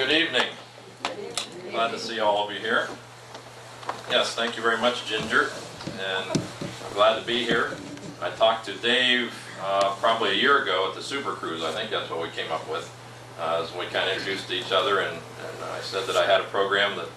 Good evening. Glad to see all of you here. Yes, thank you very much, Ginger, and I'm glad to be here. I talked to Dave probably a year ago at the Super Cruise. I think that's what we came up with, as we kind of introduced each other, and I said that I had a program that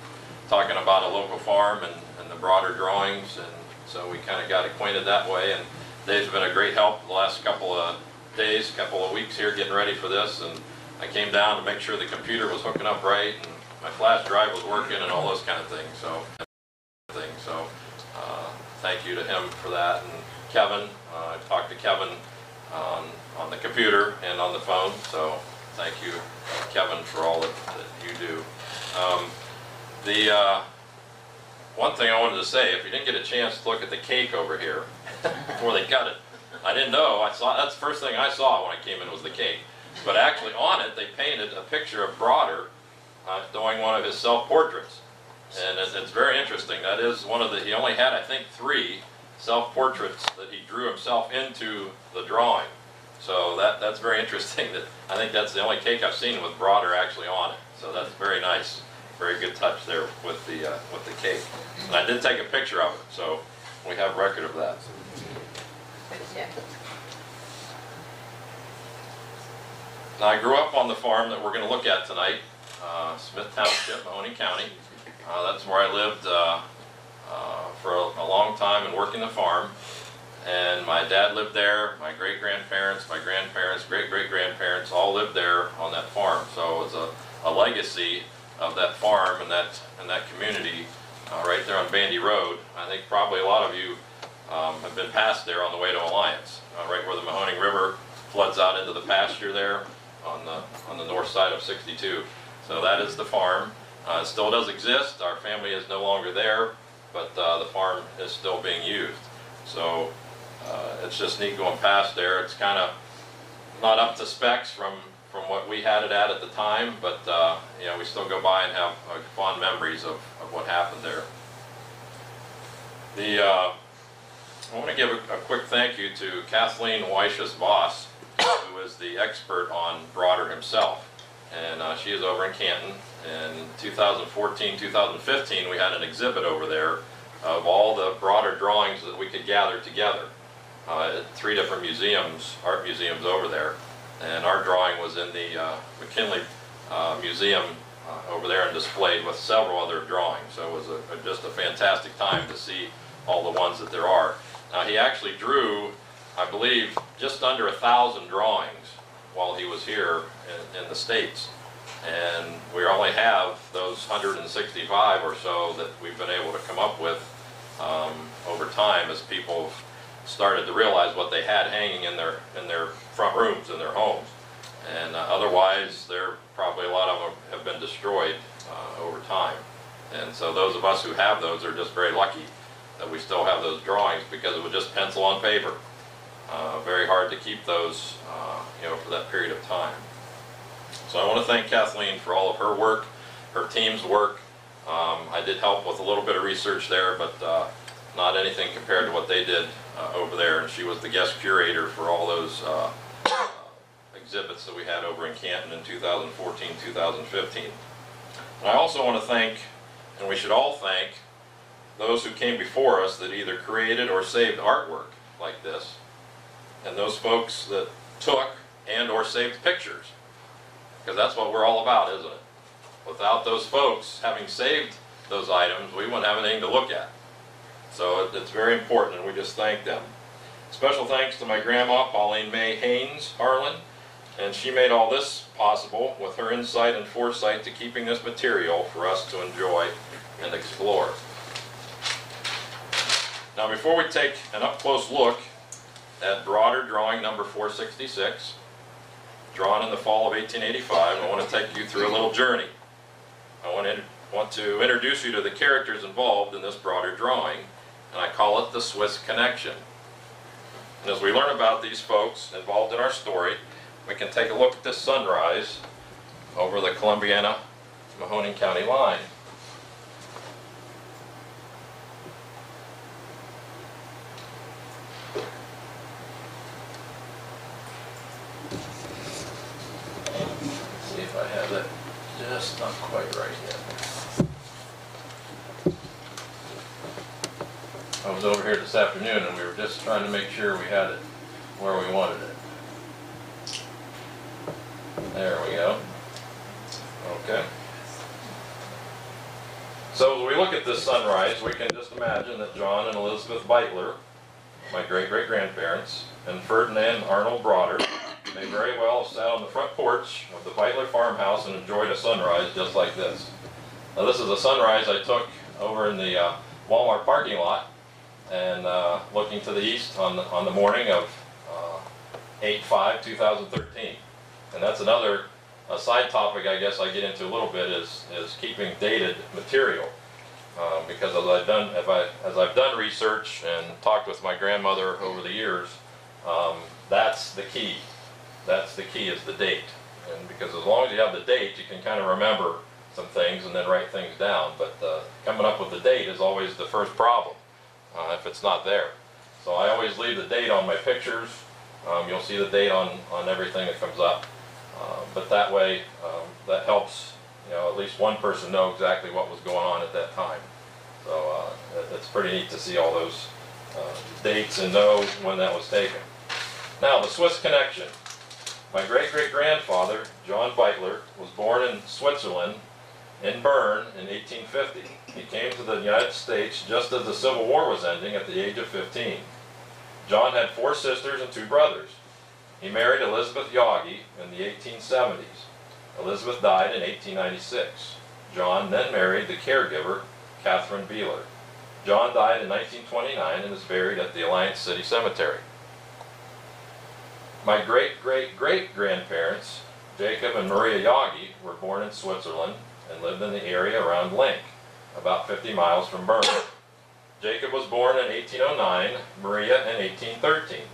talking about a local farm and the broader drawings, and so we kind of got acquainted that way. And Dave's been a great help the last couple of days, couple of weeks here getting ready for this, and I came down to make sure the computer was hooking up right and my flash drive was working and all those kind of things. So thank you to him for that. And Kevin, I talked to Kevin on the computer and on the phone, so thank you, Kevin, for all that you do. One thing I wanted to say, if you didn't get a chance to look at the cake over here before they cut it, I didn't know. That's the first thing I saw when I came in was the cake. But actually on it, they painted a picture of Broder doing one of his self-portraits. And it's very interesting. That is one of he only had, I think, 3 self-portraits that he drew himself into the drawing. So that's very interesting. I think that's the only cake I've seen with Broder actually on it. So that's very nice. Very good touch there with the cake. And I did take a picture of it, so we have record of that. Now, I grew up on the farm that we're going to look at tonight, Smith Township, Mahoning County. That's where I lived for a long time and working the farm. And my dad lived there, my great-grandparents, my grandparents, great-great-grandparents all lived there on that farm. So it was a legacy of that farm and that community right there on Bandy Road. I think probably a lot of you have been past there on the way to Alliance, right where the Mahoning River floods out into the pasture there on the north side of 62. So that is the farm. It still does exist. Our family is no longer there, but the farm is still being used. So it's just neat going past there. It's kind of not up to specs from what we had it at the time, but you know, we still go by and have fond memories of what happened there. I want to give a quick thank you to Kathleen Weishas-Voss, who is the expert on Broder himself. And she is over in Canton. In 2014-2015, we had an exhibit over there of all the Broder drawings that we could gather together at 3 different museums, art museums over there. And our drawing was in the McKinley Museum over there and displayed with several other drawings. So it was just a fantastic time to see all the ones that there are. Now, he actually drew, I believe, just under 1,000 drawings while he was here in the States. And we only have those 165 or so that we've been able to come up with over time as people started to realize what they had hanging in their front rooms in their homes. And otherwise, probably a lot of them have been destroyed over time. And so those of us who have those are just very lucky that we still have those drawings, because it was just pencil on paper. Very hard to keep those, you know, for that period of time. So I want to thank Kathleen for all of her work, her team's work. I did help with a little bit of research there, but not anything compared to what they did over there. And she was the guest curator for all those exhibits that we had over in Canton in 2014-2015. And I also want to thank, and we should all thank, those who came before us that either created or saved artwork like this, and those folks that took and or saved pictures, because that's what we're all about, isn't it? Without those folks having saved those items, we wouldn't have anything to look at. So it's very important, and we just thank them. Special thanks to my grandma, Pauline May Haynes Harlan, and she made all this possible with her insight and foresight to keeping this material for us to enjoy and explore. Now, before we take an up-close look at Broder drawing number 466, drawn in the fall of 1885, I want to take you through a little journey. I want to introduce you to the characters involved in this Broder drawing, and I call it the Swiss Connection. And as we learn about these folks involved in our story, we can take a look at this sunrise over the Columbiana-Mahoning County line. See if I have that just not quite right yet. I was over here this afternoon and we were just trying to make sure we had it where we wanted it. There we go. Okay. So as we look at this sunrise, we can just imagine that John and Elizabeth Beitler, my great-great-grandparents, and Ferdinand Arnold Broder may very well have sat on the front porch of the Beitler farmhouse and enjoyed a sunrise just like this. Now this is a sunrise I took over in the Walmart parking lot, and looking to the east on the morning of 8/5/2013. And that's another side topic I guess I get into a little bit is keeping dated material. Because as I've done research and talked with my grandmother over the years, that's the key. That's the key, is the date. And because as long as you have the date, you can kind of remember some things and then write things down. But coming up with the date is always the first problem if it's not there. So I always leave the date on my pictures. You'll see the date on everything that comes up. But that way, that helps, you know, at least one person know exactly what was going on at that time. So it's pretty neat to see all those dates and know when that was taken. Now, the Swiss connection. My great-great-grandfather, John Beitler, was born in Switzerland, in Bern, in 1850. He came to the United States just as the Civil War was ending at the age of 15. John had 4 sisters and 2 brothers. He married Elizabeth Yagi in the 1870s. Elizabeth died in 1896. John then married the caregiver, Catherine Beeler. John died in 1929 and is buried at the Alliance City Cemetery. My great-great-great-grandparents, Jacob and Maria Yagi, were born in Switzerland and lived in the area around Link, about 50 miles from Bern. Jacob was born in 1809, Maria in 1813.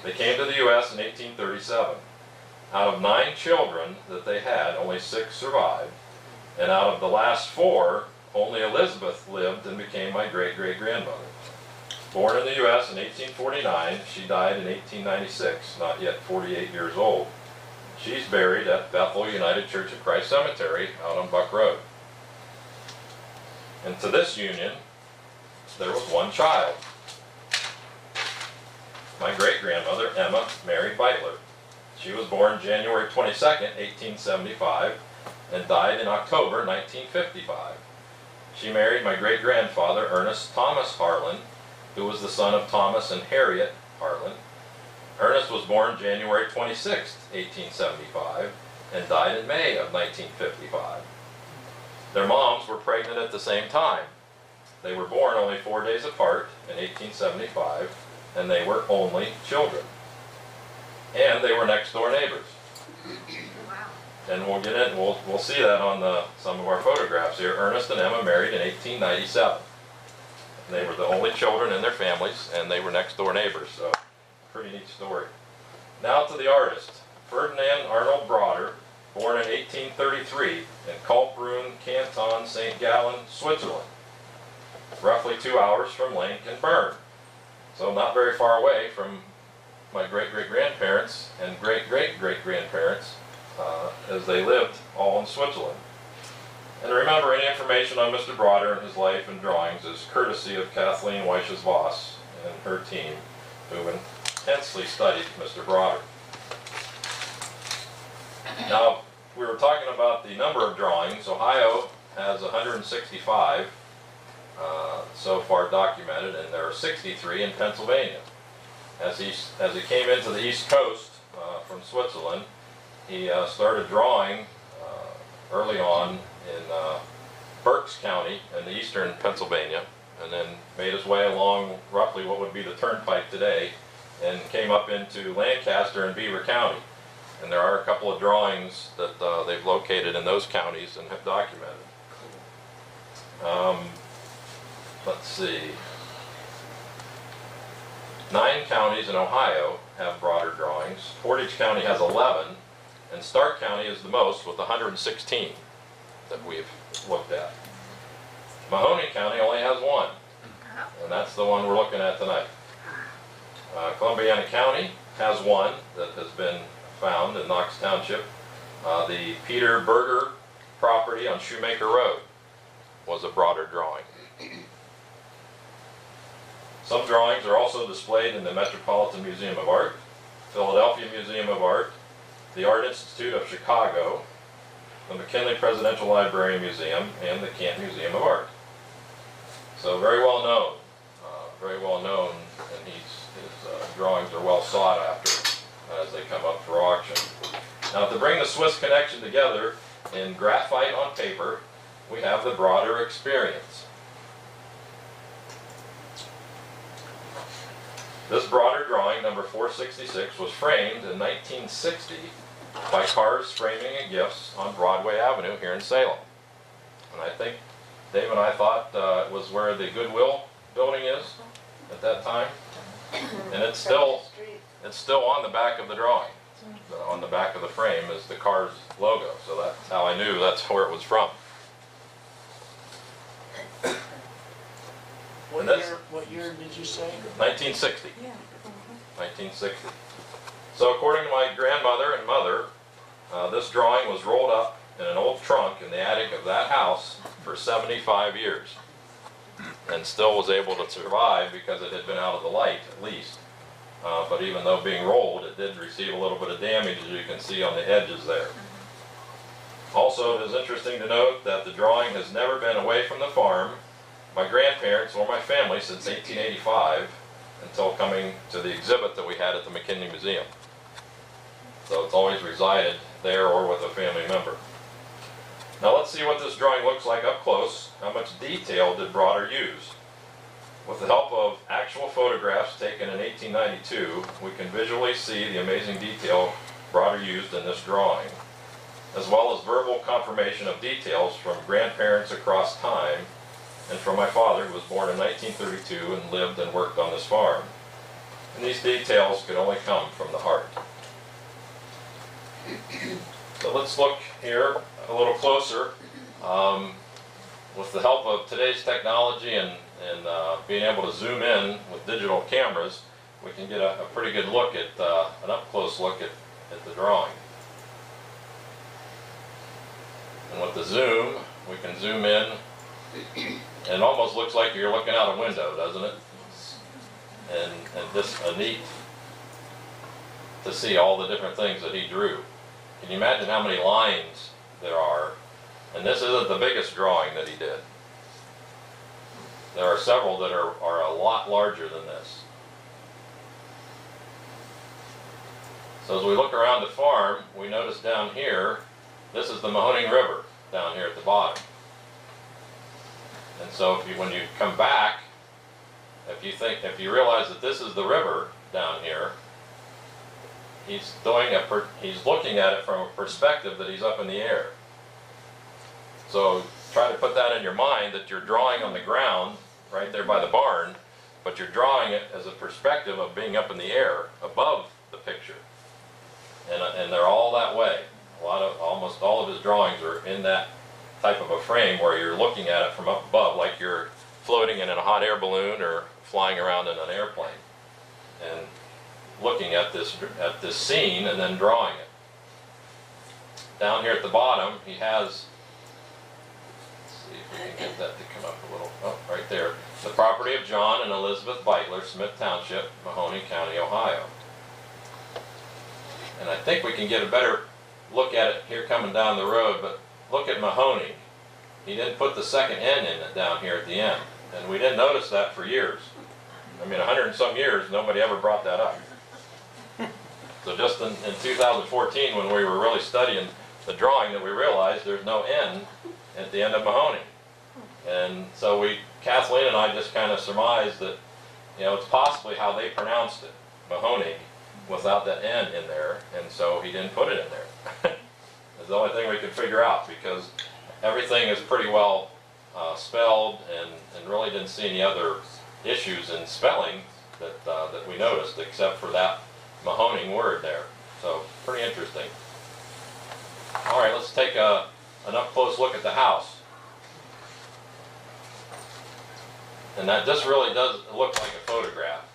They came to the U.S. in 1837. Out of 9 children that they had, only 6 survived, and out of the last 4, only Elizabeth lived and became my great-great-grandmother. Born in the U.S. in 1849, she died in 1896, not yet 48 years old. She's buried at Bethel United Church of Christ Cemetery out on Buck Road. And to this union, there was 1 child. My great-grandmother, Emma Mary Beitler. She was born January 22nd, 1875, and died in October 1955. She married my great-grandfather, Ernest Thomas Harlan, who was the son of Thomas and Harriet Harlan. Ernest was born January 26th, 1875, and died in May of 1955. Their moms were pregnant at the same time. They were born only 4 days apart in 1875, and they were only children. And they were next door neighbors. Wow. And we'll get in, we'll see that on some of our photographs here. Ernest and Emma married in 1897. And they were the only children in their families, and they were next door neighbors, so pretty neat story. Now to the artist. Ferdinand Arnold Broder, born in 1833 in Kaltbrunn, Canton, St. Gallen, Switzerland. Roughly 2 hours from Link and Bern. So not very far away from my great-great-grandparents and great-great-great-grandparents as they lived all in Switzerland. And remember, any information on Mr. Broder and his life and drawings is courtesy of Kathleen Weisches-Voss and her team, who intensely studied Mr. Broder. Now, we were talking about the number of drawings. Ohio has 165 so far documented, and there are 63 in Pennsylvania. As he came into the East Coast from Switzerland, he started drawing early on in Berks County in the eastern Pennsylvania, and then made his way along roughly what would be the turnpike today, and came up into Lancaster and Beaver County. And there are a couple of drawings that they've located in those counties and have documented. Let's see. 9 counties in Ohio have Broder drawings. Portage County has 11, and Stark County is the most with 116 that we've looked at. Mahoney County only has 1, and that's the one we're looking at tonight. Columbiana County has 1 that has been found in Knox Township. The Peter Berger property on Shoemaker Road was a broader drawing. Some drawings are also displayed in the Metropolitan Museum of Art, Philadelphia Museum of Art, the Art Institute of Chicago, the McKinley Presidential Library and Museum, and the Canton Museum of Art. So very well known, and his drawings are well sought after as they come up for auction. Now, to bring the Swiss connection together in graphite on paper, we have the broader experience. This broader drawing, number 466, was framed in 1960 by Cars Framing and Gifts on Broadway Avenue here in Salem. And I think Dave and I thought it was where the Goodwill building is at that time. And it's still on the back of the drawing. On the back of the frame is the Cars logo. So that's how I knew that's where it was from. What year did you say? 1960. Yeah. 1960. So according to my grandmother and mother, this drawing was rolled up in an old trunk in the attic of that house for 75 years and still was able to survive because it had been out of the light at least. But even though being rolled, it did receive a little bit of damage, as you can see on the edges there. Also, it is interesting to note that the drawing has never been away from the farm, my grandparents or my family since 1885 until coming to the exhibit that we had at the McKinley Museum. So it's always resided there or with a family member. Now let's see what this drawing looks like up close. How much detail did Broader use? With the help of actual photographs taken in 1892, we can visually see the amazing detail Broader used in this drawing, as well as verbal confirmation of details from grandparents across time and from my father, who was born in 1932 and lived and worked on this farm. And these details could only come from the heart. So let's look here a little closer. With the help of today's technology and being able to zoom in with digital cameras, we can get a pretty good look at, an up-close look at the drawing. And with the zoom, we can zoom in, and it almost looks like you're looking out a window, doesn't it? And just neat to see all the different things that he drew. Can you imagine how many lines there are? And this isn't the biggest drawing that he did. There are several that are a lot larger than this. So as we look around the farm, we notice down here, this is the Mahoning River down here at the bottom. And so when you come back, if you realize that this is the river down here, he's looking at it from a perspective that he's up in the air. So try to put that in your mind, that you're drawing on the ground right there by the barn, but you're drawing it as a perspective of being up in the air above the picture. And they're all that way. Almost all of his drawings are in that type of a frame where you're looking at it from up above, like you're floating in a hot air balloon or flying around in an airplane, and looking at this scene and then drawing it. Down here at the bottom, he has, let's see if we can get that to come up a little, oh, right there, the property of John and Elizabeth Beitler, Smith Township, Mahoning County, Ohio. And I think we can get a better look at it here coming down the road, but look at Mahoning. He didn't put the second N in it down here at the end, and we didn't notice that for years. I mean, 100 and some years, nobody ever brought that up. So just in 2014, when we were really studying the drawing, that we realized there's no N at the end of Mahoning. And so Kathleen and I just kind of surmised that, you know, it's possibly how they pronounced it, Mahoning, without that N in there, and so he didn't put it in there. It's the only thing we could figure out, because everything is pretty well spelled, and really didn't see any other issues in spelling that we noticed, except for that Mahoning word there. So pretty interesting. All right, let's take an up-close look at the house. And that just really does look like a photograph,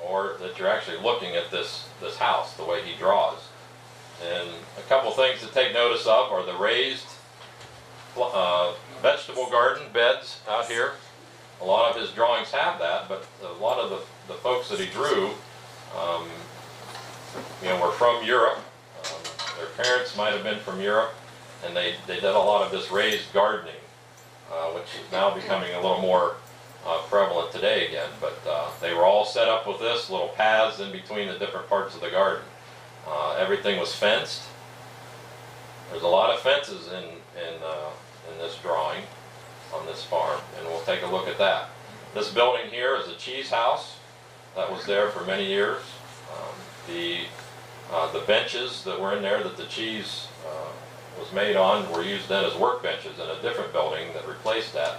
or that you're actually looking at this house, the way he draws. And a couple things to take notice of are the raised vegetable garden beds out here. A lot of his drawings have that, but a lot of the folks that he drew, were from Europe. Their parents might have been from Europe, and they did a lot of this raised gardening, which is now becoming a little more prevalent today again. But they were all set up with this, little paths in between the different parts of the garden. Everything was fenced. There's a lot of fences in this drawing on this farm, and we'll take a look at that. This building here is a cheese house that was there for many years. The benches that were in there that the cheese was made on were used then as work benches in a different building that replaced that.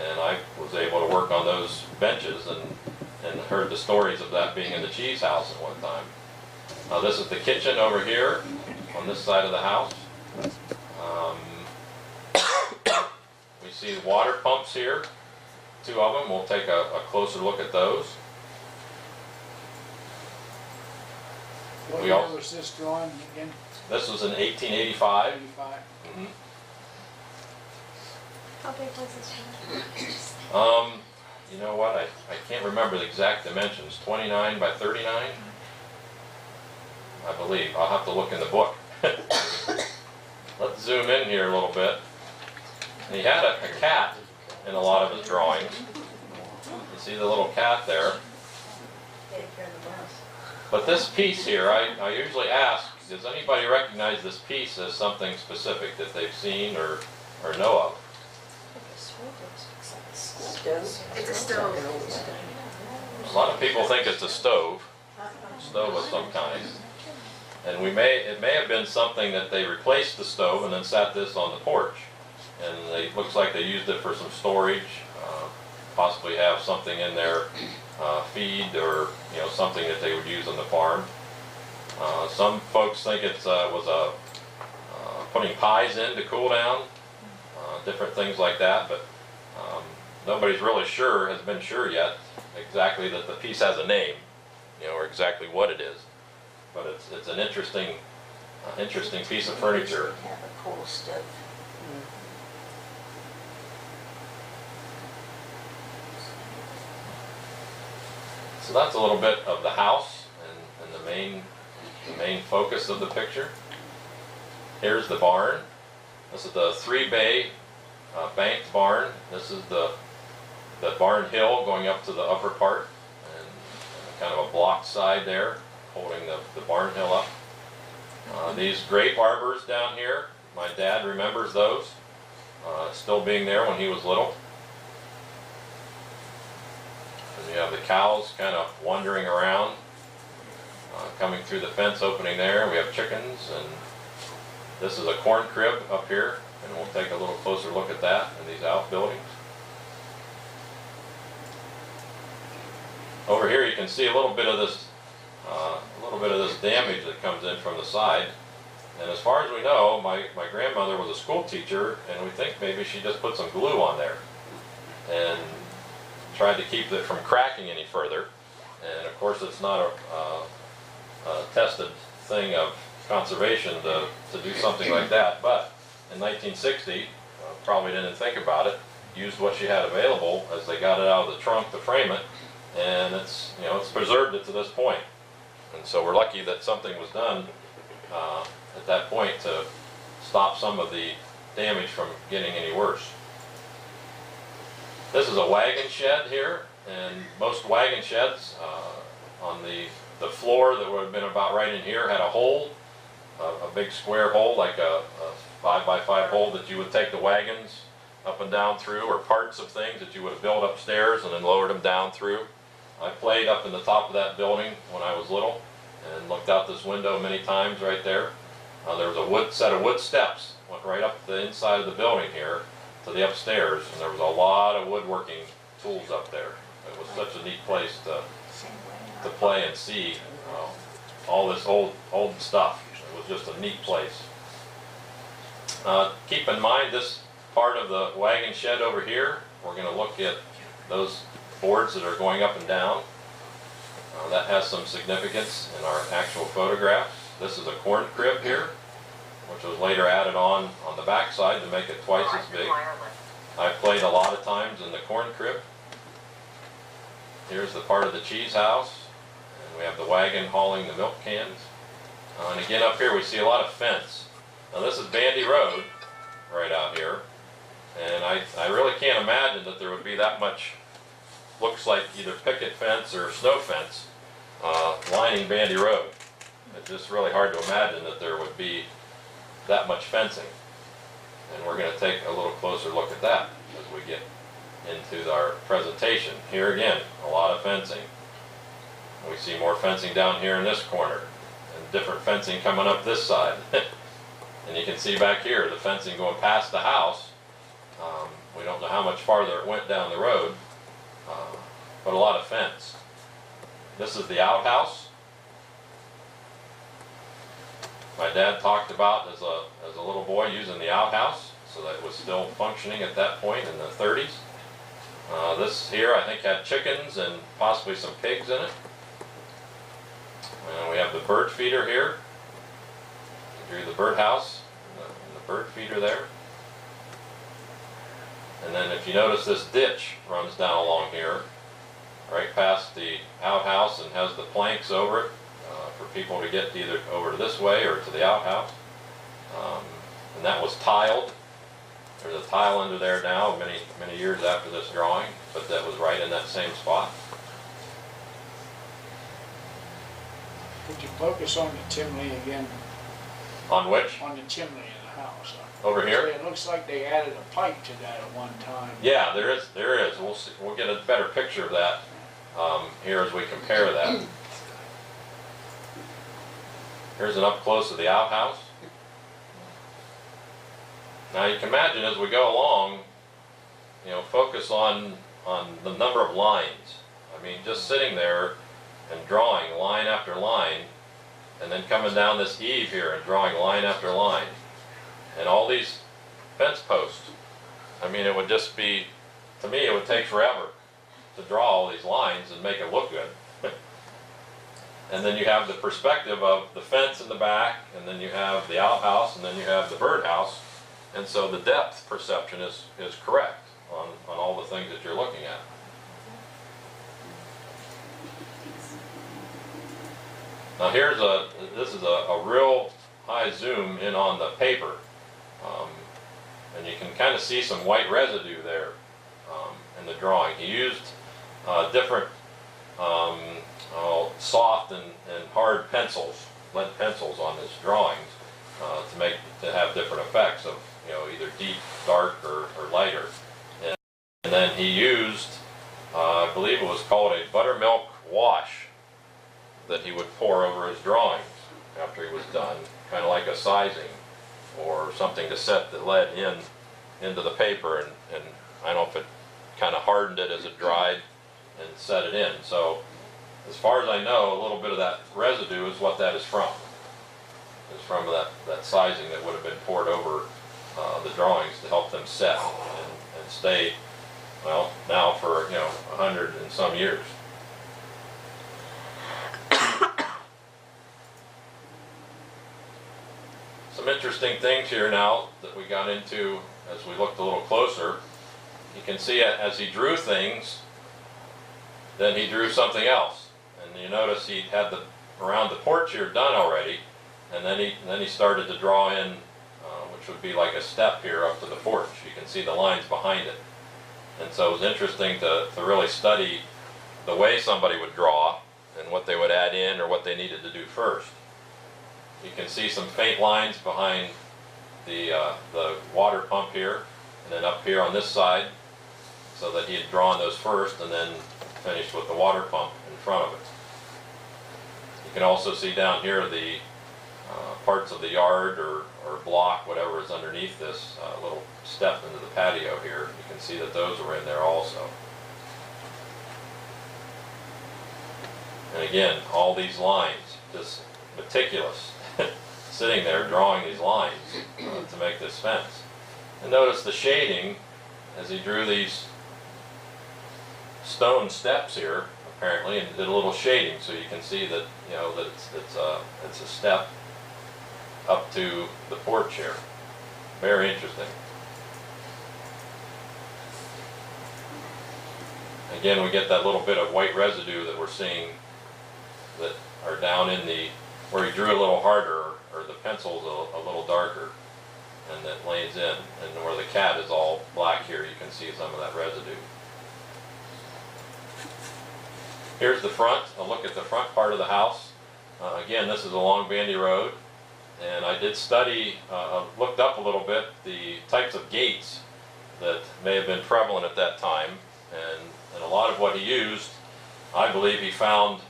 And I was able to work on those benches and heard the stories of that being in the cheese house at one time. This is the kitchen over here on this side of the house. We see water pumps here, 2 of them. We'll take a closer look at those. What We year also- was this drawing again? This was in 1885. 85? Mhm. How big was this one? You know what? I can't remember the exact dimensions. 29 by 39, I believe. I'll have to look in the book. Let's zoom in here a little bit. And he had a cat in a lot of his drawings. You see the little cat there. But this piece here, I usually ask, does anybody recognize this piece as something specific that they've seen or know of? It's a stove. A lot of people think it's a stove of some kind. And it may have been something that they replaced the stove and then sat this on the porch. And it looks like they used it for some storage, possibly have something in there, feed or something that they would use on the farm. Some folks think it was putting pies in to cool down, different things like that, but nobody's really has been sure yet exactly that the piece has a name, or exactly what it is. But it's an interesting piece of furniture. Have a cool stove. So that's a little bit of the house and the main focus of the picture. Here's the barn. This is the 3-bay banked barn. This is the barn hill going up to the upper part, and kind of a blocked side there holding the barn hill up. These grape arbors down here, my dad remembers those still being there when he was little. And you have the cows kind of wandering around, coming through the fence opening there. We have chickens, and this is a corn crib up here, and we'll take a little closer look at that in these outbuildings. Over here you can see a little bit of this damage that comes in from the side. And as far as we know, my grandmother was a school teacher, and we think maybe she just put some glue on there and tried to keep it from cracking any further. And of course it's not a tested thing of conservation to do something like that, but in 1960, probably didn't think about it, used what she had available as they got it out of the trunk to frame it, and it's preserved it to this point. And so we're lucky that something was done at that point to stop some of the damage from getting any worse. This is a wagon shed here, and most wagon sheds on the floor that would have been about right in here had a hole, a big square hole, like a 5x5 hole that you would take the wagons up and down through, or parts of things that you would have built upstairs and then lowered them down through. I played up in the top of that building when I was little and looked out this window many times right there. There was a set of wood steps, went right up the inside of the building here to the upstairs, and there was a lot of woodworking tools up there. It was such a neat place to play and see all this old stuff. It was just a neat place. Keep in mind this part of the wagon shed over here, we're going to look at those boards that are going up and down. That has some significance in our actual photographs. This is a corn crib here, which was later added on the back side to make it twice as big. I played a lot of times in the corn crib. Here's the part of the cheese house, and we have the wagon hauling the milk cans. And again, up here we see a lot of fence. Now this is Bandy Road, right out here, and I really can't imagine that there would be that much, looks like either picket fence or snow fence, lining Bandy Road. It's just really hard to imagine that there would be that much fencing. And we're going to take a little closer look at that as we get into our presentation. Here again, a lot of fencing. We see more fencing down here in this corner, and different fencing coming up this side. And you can see back here the fencing going past the house. We don't know how much farther it went down the road, but a lot of fence. This is the outhouse. My dad talked about as a little boy using the outhouse, so that it was still functioning at that point in the 30s. This here I think had chickens and possibly some pigs in it. We have the bird feeder here. We drew the birdhouse and the bird feeder there. And then if you notice, this ditch runs down along here, right past the outhouse, and has the planks over it for people to get either over to this way or to the outhouse. And that was tiled. There's a tile under there now, many years after this drawing, but that was right in that same spot. Could you focus on the chimney again, On which? on the chimney in the house? Over here? It looks like they added a pipe to that at one time. Yeah, there is. We'll see, we'll get a better picture of that here as we compare that. Here's an up close of the outhouse. Now you can imagine as we go along, focus on the number of lines. I mean, just sitting there and drawing line after line, and then coming down this eave here and drawing line after line. And all these fence posts. I mean, it would just be, to me, it would take forever to draw all these lines and make it look good. And then you have the perspective of the fence in the back, and then you have the outhouse, and then you have the birdhouse. And so the depth perception is correct on all the things that you're looking at. Now this is a real high zoom in on the paper. And you can kind of see some white residue there in the drawing. He used different soft and hard pencils, lead pencils on his drawings to have different effects of either deep, dark, or lighter. And then he used, I believe it was called a buttermilk wash that he would pour over his drawings after he was done, kind of like a sizing or something to set the lead into the paper, and I don't know if it kind of hardened it as it dried and set it in. So as far as I know, a little bit of that residue is what that is from. It's from that sizing that would have been poured over the drawings to help them set and stay, well, now for 100 and some years. Some interesting things here now that we got into as we looked a little closer. You can see as he drew things, then he drew something else. And you notice he had around the porch here done already, and then he started to draw in, which would be like a step here up to the porch. You can see the lines behind it. And so it was interesting to really study the way somebody would draw and what they would add in or what they needed to do first. You can see some faint lines behind the water pump here, and then up here on this side, so that he had drawn those first and then finished with the water pump in front of it. You can also see down here the parts of the yard or block, whatever is underneath this little step into the patio here. You can see that those are in there also. And again, all these lines, just meticulous, sitting there drawing these lines to make this fence. And notice the shading as he drew these stone steps here, apparently, and did a little shading so you can see that that it's a step up to the porch here. Very interesting. Again, we get that little bit of white residue that we're seeing that are down in the, where he drew a little harder, or the pencil's a little darker, and that lanes in. And where the cat is all black here, you can see some of that residue. Here's the front, a look at the front part of the house. Again, this is along Bandy Road, and I did study, looked up a little bit the types of gates that may have been prevalent at that time, and a lot of what he used, I believe he found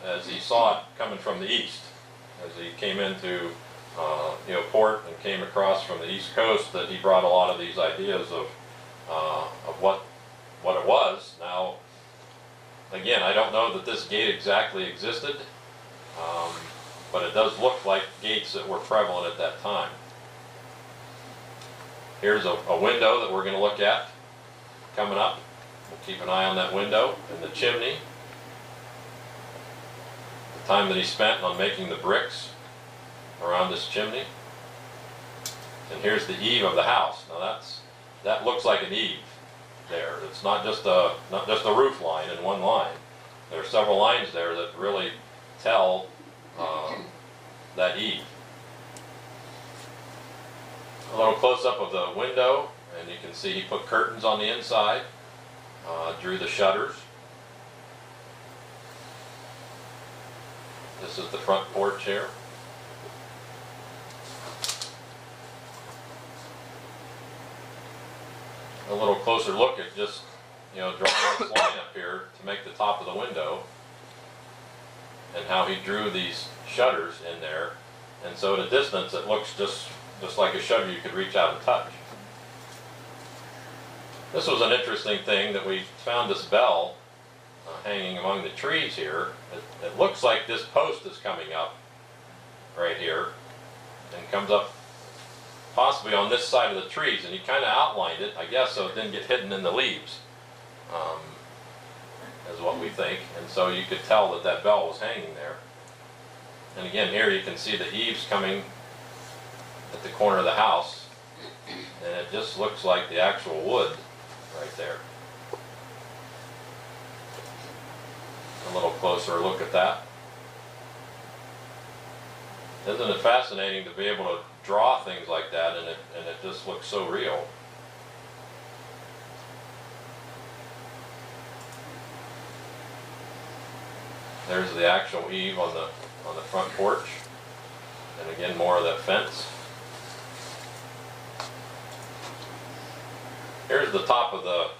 as he saw it coming from the east, as he came into port and came across from the east coast, that he brought a lot of these ideas of what it was. Now, again, I don't know that this gate exactly existed, but it does look like gates that were prevalent at that time. Here's a window that we're going to look at coming up. We'll keep an eye on that window and the chimney. The time that he spent on making the bricks around this chimney. And here's the eave of the house. Now that looks like an eave there. It's not just a roof line in one line. There are several lines there that really tell that eave. A little close-up of the window, and you can see he put curtains on the inside, drew the shutters. This is the front porch here. A little closer look at just, drawing this line up here to make the top of the window, and how he drew these shutters in there, and so at a distance it looks just like a shutter you could reach out and touch. This was an interesting thing that we found, this bell hanging among the trees here. It looks like this post is coming up right here and comes up possibly on this side of the trees, and he kind of outlined it, I guess, so it didn't get hidden in the leaves, is what we think. And so you could tell that that bell was hanging there. And again, here you can see the eaves coming at the corner of the house, and it just looks like the actual wood right there. A little closer look at that. Isn't it fascinating to be able to draw things like that, and it just looks so real? There's the actual eave on the front porch, and again more of that fence. Here's the top of the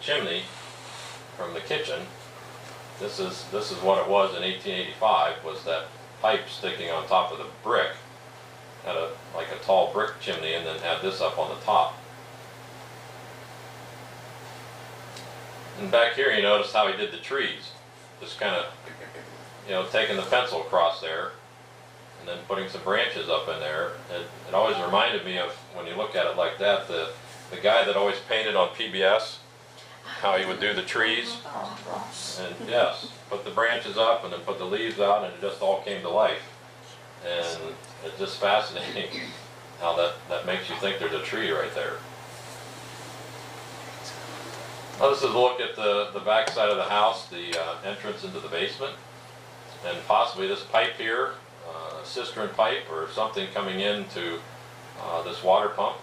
chimney from the kitchen. This is what it was in 1885. Was that pipe sticking on top of the brick? Had like a tall brick chimney, and then had this up on the top. And back here, you notice how he did the trees. Just kind of, taking the pencil across there, and then putting some branches up in there. It always reminded me of, when you look at it like that, the guy that always painted on PBS, how he would do the trees. And yes, put the branches up and then put the leaves out, and it just all came to life. And it's just fascinating how that makes you think there's a tree right there. Now this is a look at the back side of the house, the entrance into the basement, and possibly this pipe here, a cistern pipe or something coming into this water pump.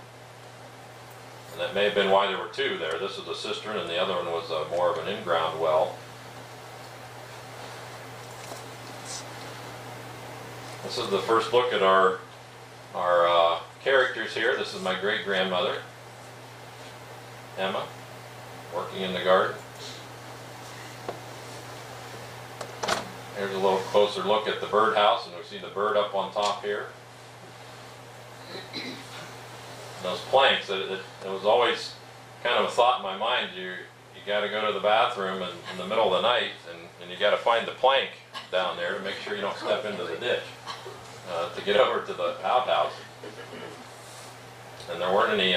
And that may have been why there were two there. This was a cistern, and the other one was more of an in-ground well. This is the first look at our characters here. This is my great-grandmother, Emma, working in the garden. Here's a little closer look at the birdhouse, and we see the bird up on top here. And those planks, it was always kind of a thought in my mind, you got to go to the bathroom in the middle of the night, and you got to find the plank down there to make sure you don't step into the ditch to get over to the outhouse. And there weren't any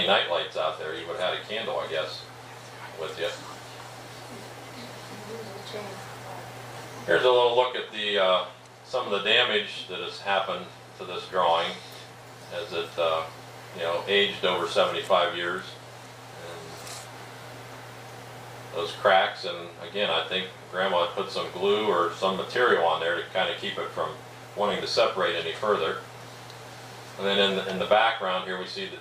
night lights out there. You would have had a candle, I guess, with you. Here's a little look at some of the damage that has happened to this drawing as it aged over 75 years. those cracks, and again, I think Grandma had put some glue or some material on there to kind of keep it from wanting to separate any further. And then in the background here we see that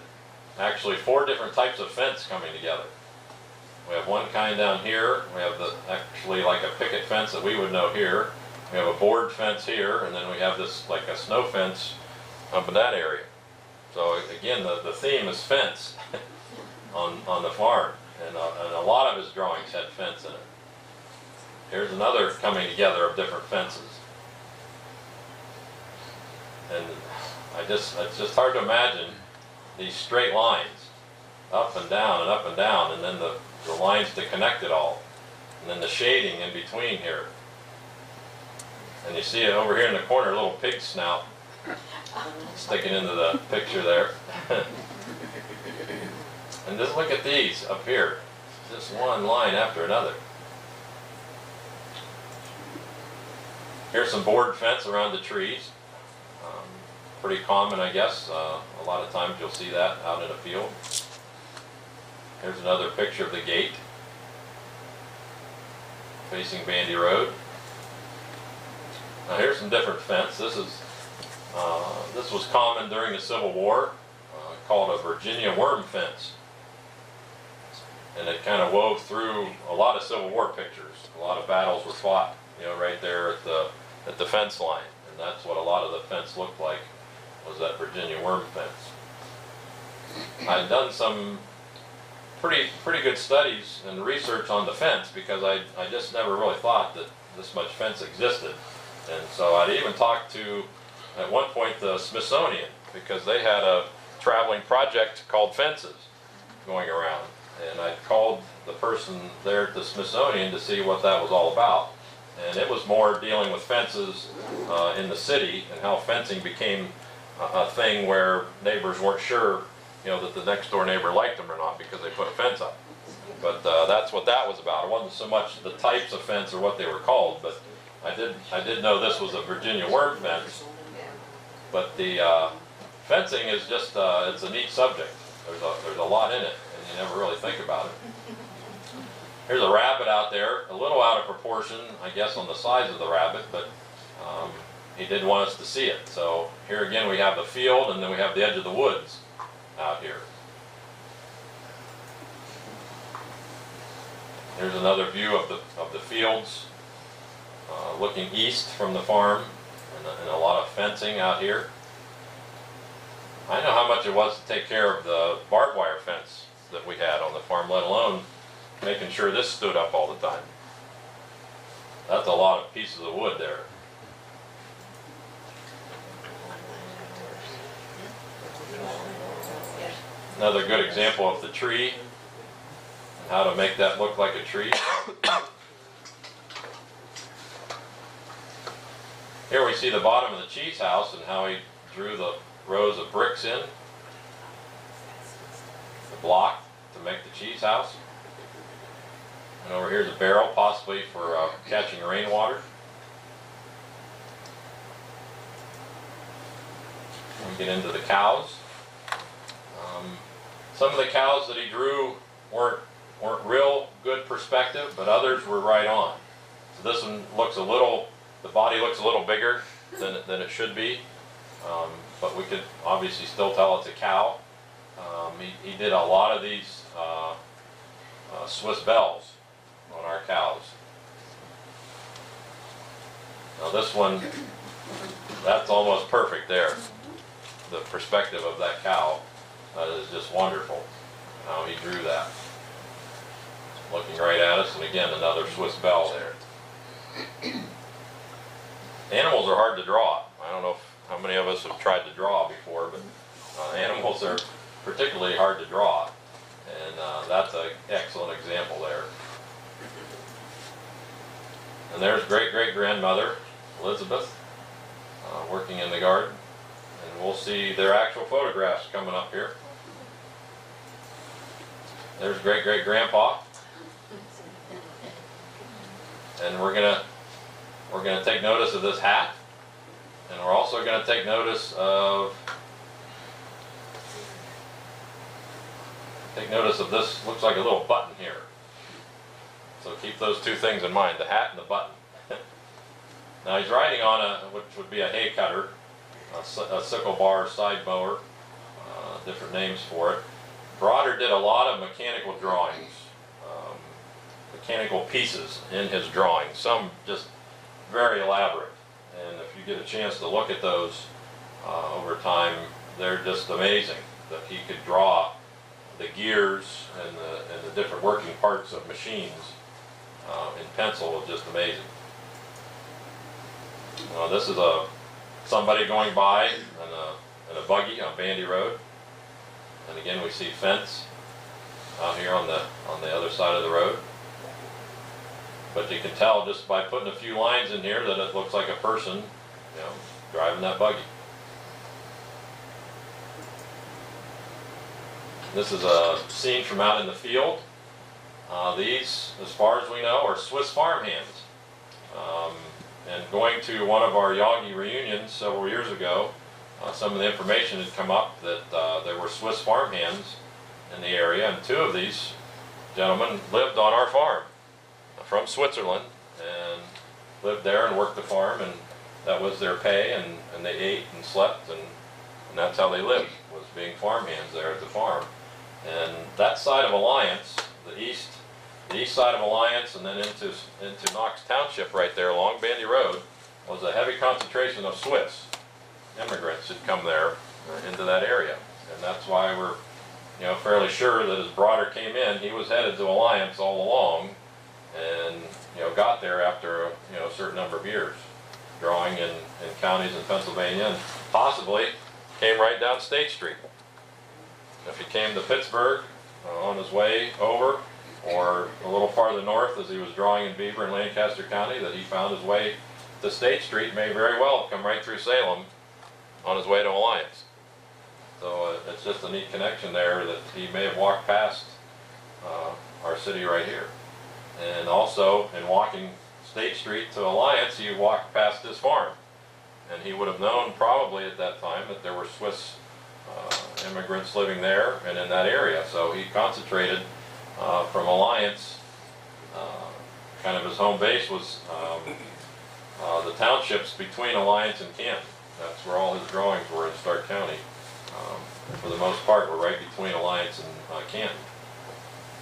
actually 4 different types of fence coming together. We have one kind down here, we have actually like a picket fence that we would know here, we have a board fence here, and then we have this like a snow fence up in that area. So again, the theme is fence on the farm, and a lot of his drawings had fence in it. Here's another coming together of different fences. And it's just hard to imagine these straight lines, up and down and up and down, and then the lines to connect it all, and then the shading in between here. And you see it over here in the corner, a little pig snout sticking into the picture there. And just look at these up here, just one line after another. Here's some board fence around the trees. Pretty common, I guess. A lot of times you'll see that out in a field. Here's another picture of the gate facing Bandy Road. Now here's some different fence. This was common during the Civil War, called a Virginia worm fence. And it kind of wove through a lot of Civil War pictures. A lot of battles were fought, you know, right there at the fence line. And that's what a lot of the fence looked like, was that Virginia worm fence. I'd done some pretty good studies and research on the fence because I just never really thought that this much fence existed. And so I'd even talked to, at one point, the Smithsonian, because they had a traveling project called Fences going around. And I called the person there at the Smithsonian to see what that was all about. And it was more dealing with fences in the city and how fencing became a thing where neighbors weren't sure, you know, that the next door neighbor liked them or not because they put a fence up. But that's what that was about. It wasn't so much the types of fence or what they were called, but I did know this was a Virginia worm fence. But the fencing is just it's a neat subject. There's a lot in it, and you never really think about it. Here's a rabbit out there, a little out of proportion, I guess, on the size of the rabbit, but he didn't want us to see it. So here again we have the field, and then we have the edge of the woods out here. Here's another view of the fields, looking east from the farm, and a lot of fencing out here. I know how much it was to take care of the barbed wire fence that we had on the farm, let alone making sure this stood up all the time. That's a lot of pieces of wood there. Another good example of the tree, and how to make that look like a tree. Here we see the bottom of the cheese house and how he drew the rows of bricks in, the block to make the cheese house. And over here's a barrel, possibly for catching rainwater. We get into the cows. Some of the cows that he drew weren't real good perspective, but others were right on. So this one looks a little, the body looks a little bigger than it should be, but we could obviously still tell it's a cow. He did a lot of these Swiss bells on our cows. Now this one, that's almost perfect there. The perspective of that cow is just wonderful, how he drew that. Looking right at us, and again, another Swiss bell there. Animals are hard to draw. I don't know how many of us have tried to draw before, but animals are particularly hard to draw. And that's an excellent example there. And there's great-great-grandmother, Elizabeth, working in the garden. And we'll see their actual photographs coming up here. There's great-great-grandpa. And we're gonna take notice of this hat, and we're also gonna take notice of this. Looks like a little button here. So keep those two things in mind, the hat and the button. Now he's riding on which would be a hay cutter, a sickle bar side mower, different names for it. Broder did a lot of mechanical drawings, mechanical pieces in his drawings, some just very elaborate. And if you get a chance to look at those over time, they're just amazing that he could draw the gears and the different working parts of machines in pencil was just amazing. This is somebody going by in a buggy on Bandy Road. And again, we see fence out here on the other side of the road. But you can tell just by putting a few lines in here that it looks like a person, driving that buggy. This is a scene from out in the field. These, as far as we know, are Swiss farmhands. And going to one of our Yagi reunions several years ago, some of the information had come up that there were Swiss farmhands in the area, and two of these gentlemen lived on our farm from Switzerland and lived there and worked the farm, and that was their pay, and they ate and slept, and that's how they lived, was being farmhands there at the farm. And that side of Alliance, the east side of Alliance, and then into Knox Township right there along Bandy Road, was a heavy concentration of Swiss immigrants had come there into that area. And that's why we're fairly sure that as Broder came in, he was headed to Alliance all along, and got there after a certain number of years, drawing in counties in Pennsylvania, and possibly came right down State Street. If he came to Pittsburgh on his way over, or a little farther north as he was drawing in Beaver and Lancaster County, that he found his way to State Street, may very well come right through Salem on his way to Alliance. So it's just a neat connection there that he may have walked past our city right here. And also, in walking State Street to Alliance, he walked past his farm. And he would have known probably at that time that there were Swiss immigrants living there and in that area. So he concentrated from Alliance, kind of his home base was the townships between Alliance and Canton. That's where all his drawings were in Stark County. For the most part, were right between Alliance and Canton.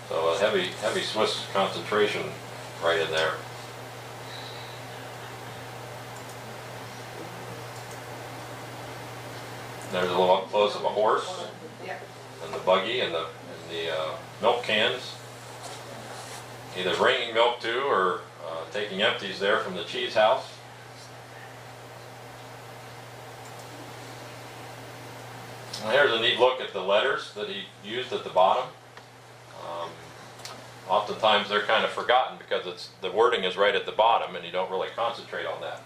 So a heavy Swiss concentration right in there. There's a little up close of a horse, and the buggy, and the milk cans, either bringing milk to or taking empties there from the cheese house. And here's a neat look at the letters that he used at the bottom. Oftentimes they're kind of forgotten because the wording is right at the bottom and you don't really concentrate on that.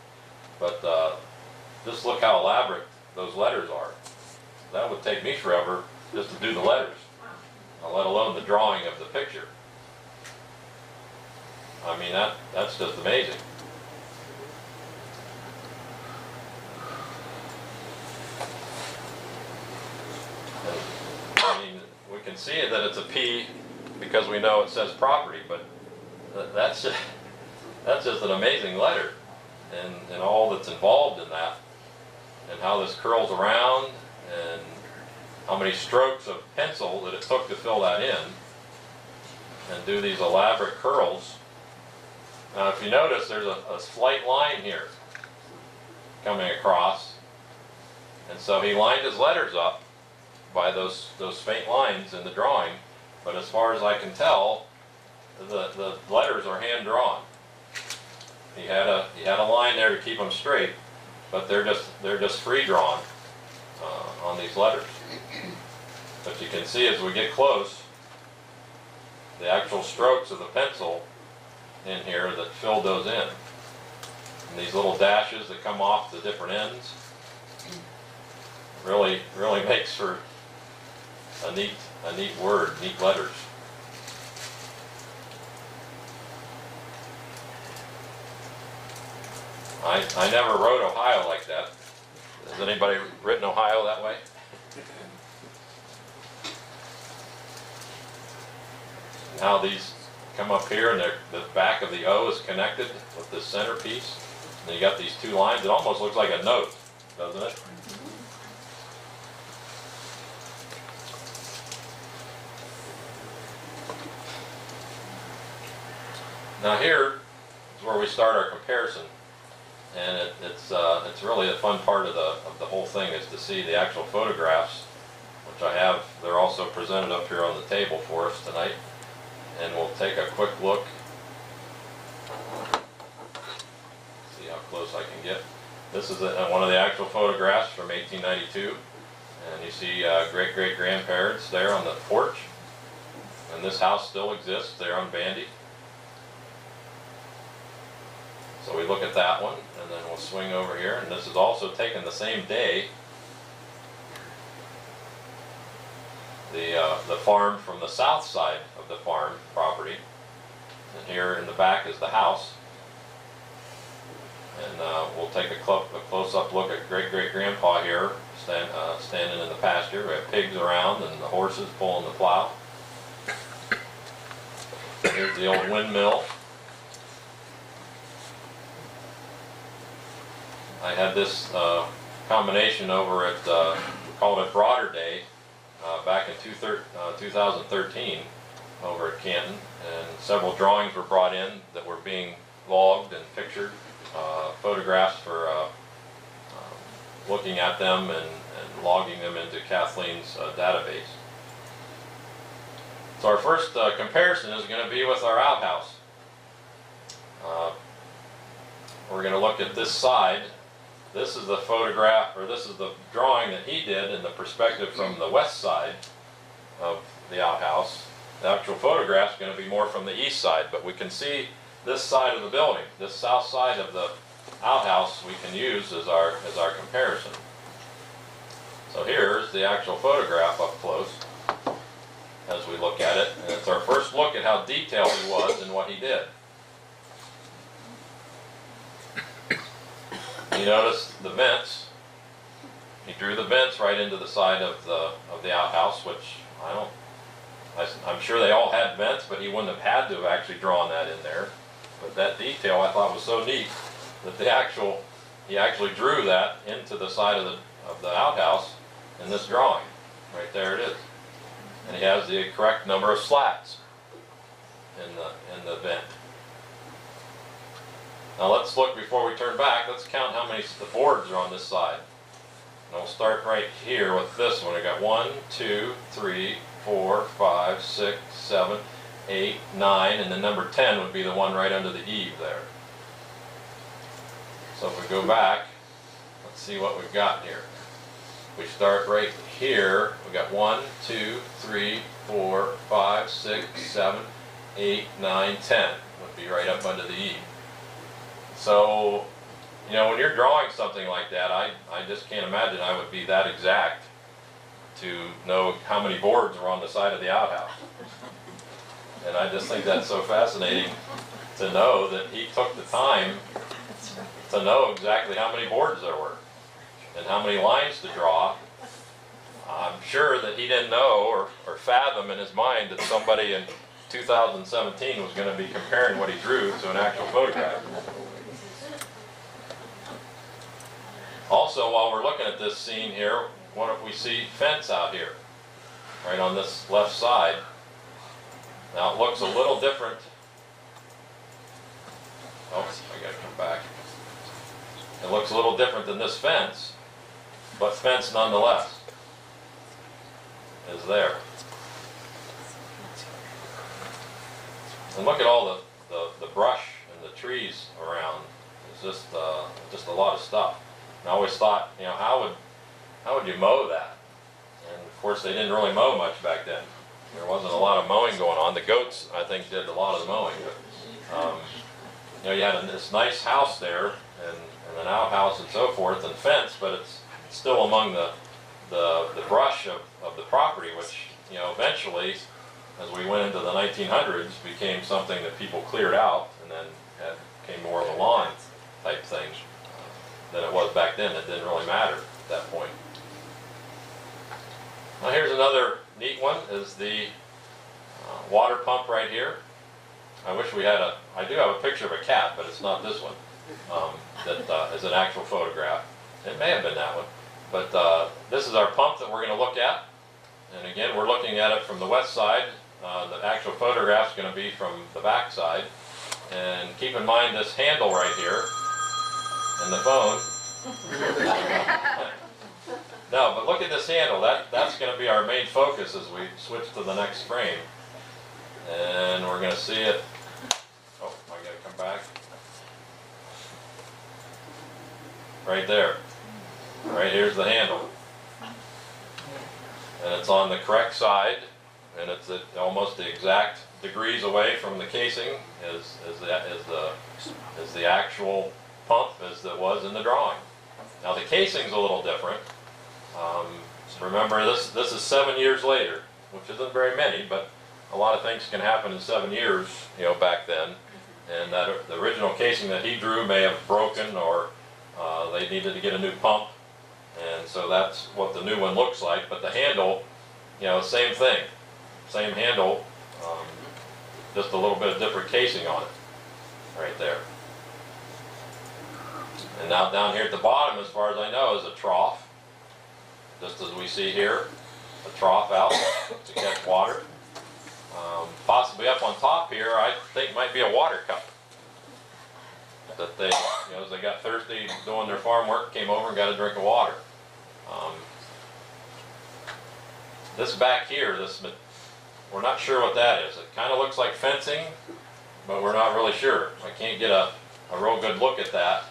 But just look how elaborate those letters are. That would take me forever just to do the letters, let alone the drawing of the picture. I mean, that's just amazing. And, I mean, we can see that it's a P because we know it says property, but that's just an amazing letter, and all that's involved in that, and how this curls around, and how many strokes of pencil that it took to fill that in and do these elaborate curls. Now if you notice, there's a slight line here coming across, and so he lined his letters up by those faint lines in the drawing, but as far as I can tell, the letters are hand drawn. He had a line there to keep them straight, but they're just free drawn on these letters. But you can see as we get close, the actual strokes of the pencil in here that filled those in. And these little dashes that come off the different ends really makes for a neat word, neat letters. I never wrote Ohio like that. Has anybody written Ohio that way? How these come up here, and the back of the O is connected with this center piece. And you got these two lines. It almost looks like a note, doesn't it? Now here is where we start our comparison, and it's really a fun part of the whole thing is to see the actual photographs, which I have. They're also presented up here on the table for us tonight, and we'll take a quick look. See how close I can get. This is one of the actual photographs from 1892, and you see great-great-grandparents there on the porch, and this house still exists there on Bandy. So we look at that one, and then we'll swing over here, and this is also taken the same day. The farm from the south side of the farm property, and here in the back is the house. And we'll take a close-up look at great-great-grandpa here, standing in the pasture. We have pigs around and the horses pulling the plow. Here's the old windmill. I had this combination over at, we called it Broader Day, back in 2013 over at Canton, and several drawings were brought in that were being logged and pictured, photographs for looking at them and logging them into Kathleen's database. So our first comparison is going to be with our outhouse. We're going to look at this side. This is the photograph, or this is the drawing that he did in the perspective from the west side of the outhouse. The actual photograph is going to be more from the east side, but we can see this side of the building. This south side of the outhouse we can use as our comparison. So here's the actual photograph up close as we look at it, and it's our first look at how detailed he was in what he did. You notice the vents. He drew the vents right into the side of the outhouse, which I'm sure they all had vents, but he wouldn't have had to have actually drawn that in there. But that detail I thought was so neat that he actually drew that into the side of the outhouse in this drawing. Right there it is. And he has the correct number of slats in the vent. Now let's look, before we turn back, let's count how many the boards are on this side. And we'll start right here with this one. I got 1, 2, 3, 4, 5, 6, 7, 8, 9, and the number 10 would be the one right under the eave there. So if we go back, let's see what we've got here. We start right here. We got 1, 2, 3, 4, 5, 6, 7, 8, 9, 10 would be right up under the eave. So, you know, when you're drawing something like that, I just can't imagine I would be that exact to know how many boards were on the side of the outhouse. And I just think that's so fascinating to know that he took the time to know exactly how many boards there were and how many lines to draw. I'm sure that he didn't know or fathom in his mind that somebody in 2017 was going to be comparing what he drew to an actual photograph. Also, while we're looking at this scene here, what if we see fence out here, right on this left side. Now it looks a little different. Oops, I gotta come back. It looks a little different than this fence, but fence nonetheless is there. And look at all the brush and the trees around. It's just a lot of stuff. And I always thought, you know, how would you mow that? And of course, they didn't really mow much back then. There wasn't a lot of mowing going on. The goats, I think, did a lot of the mowing. But, you know, you had this nice house there, and an outhouse and so forth, and fence, but it's still among the brush of the property, which, you know, eventually, as we went into the 1900s, became something that people cleared out, and then became more of a lawn type thing than it was back then. It didn't really matter at that point. Now here's another neat one, is the water pump right here. I wish we had I do have a picture of a cat, but it's not this one. That is an actual photograph. It may have been that one. But this is our pump that we're going to look at. And again, we're looking at it from the west side. The actual photograph is going to be from the back side. And keep in mind this handle right here and the phone. No, but look at this handle. That's going to be our main focus as we switch to the next frame. And we're going to see it. Oh, I got to come back. Right there. Right here's the handle. And it's on the correct side, and it's at almost the exact degrees away from the casing as the actual pump as it was in the drawing. Now the casing's a little different. Remember, this is 7 years later, which isn't very many, but a lot of things can happen in 7 years, back then. And that the original casing that he drew may have broken, or they needed to get a new pump. And so that's what the new one looks like. But the handle, same thing. Same handle, just a little bit of different casing on it. Right there. And now down here at the bottom, as far as I know, is a trough. Just as we see here, a trough out to catch water. Possibly up on top here, I think might be a water cup. That they, as they got thirsty doing their farm work, came over and got a drink of water. This back here, we're not sure what that is. It kind of looks like fencing, but we're not really sure. I can't get a real good look at that.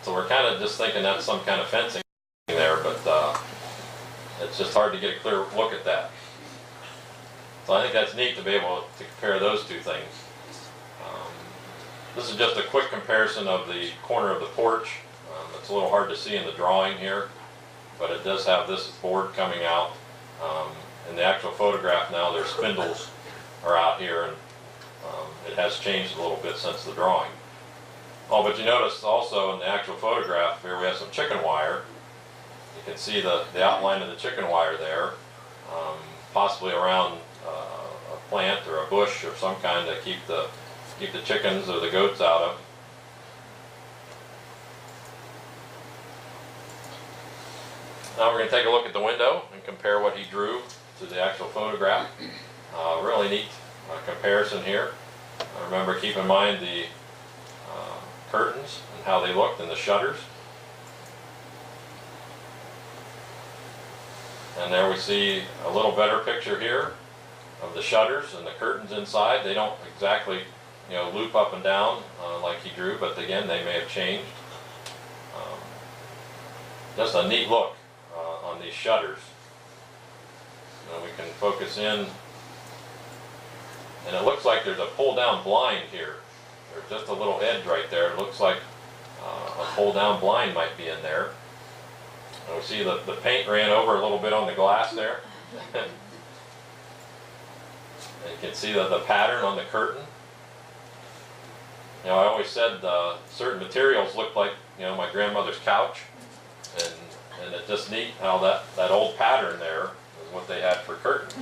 So we're kind of just thinking that's some kind of fencing there, but it's just hard to get a clear look at that. So I think that's neat to be able to compare those two things. This is just a quick comparison of the corner of the porch. It's a little hard to see in the drawing here, but it does have this board coming out. In the actual photograph now, their spindles are out here, and it has changed a little bit since the drawing. Oh, but you notice also in the actual photograph here we have some chicken wire. You can see the outline of the chicken wire there, possibly around a plant or a bush of some kind to keep the chickens or the goats out of. Now we're going to take a look at the window and compare what he drew to the actual photograph. Really neat comparison here. Remember, keep in mind the curtains and how they looked and the shutters. And there we see a little better picture here of the shutters and the curtains inside. They don't exactly loop up and down like he drew, but again, they may have changed. Just a neat look on these shutters. We can focus in, and it looks like there's a pull-down blind here. There's just a little edge right there. It looks like a pull-down blind might be in there. And we see the paint ran over a little bit on the glass there. And you can see the pattern on the curtain. I always said certain materials look like my grandmother's couch, and it's just neat how that old pattern there is what they had for curtains.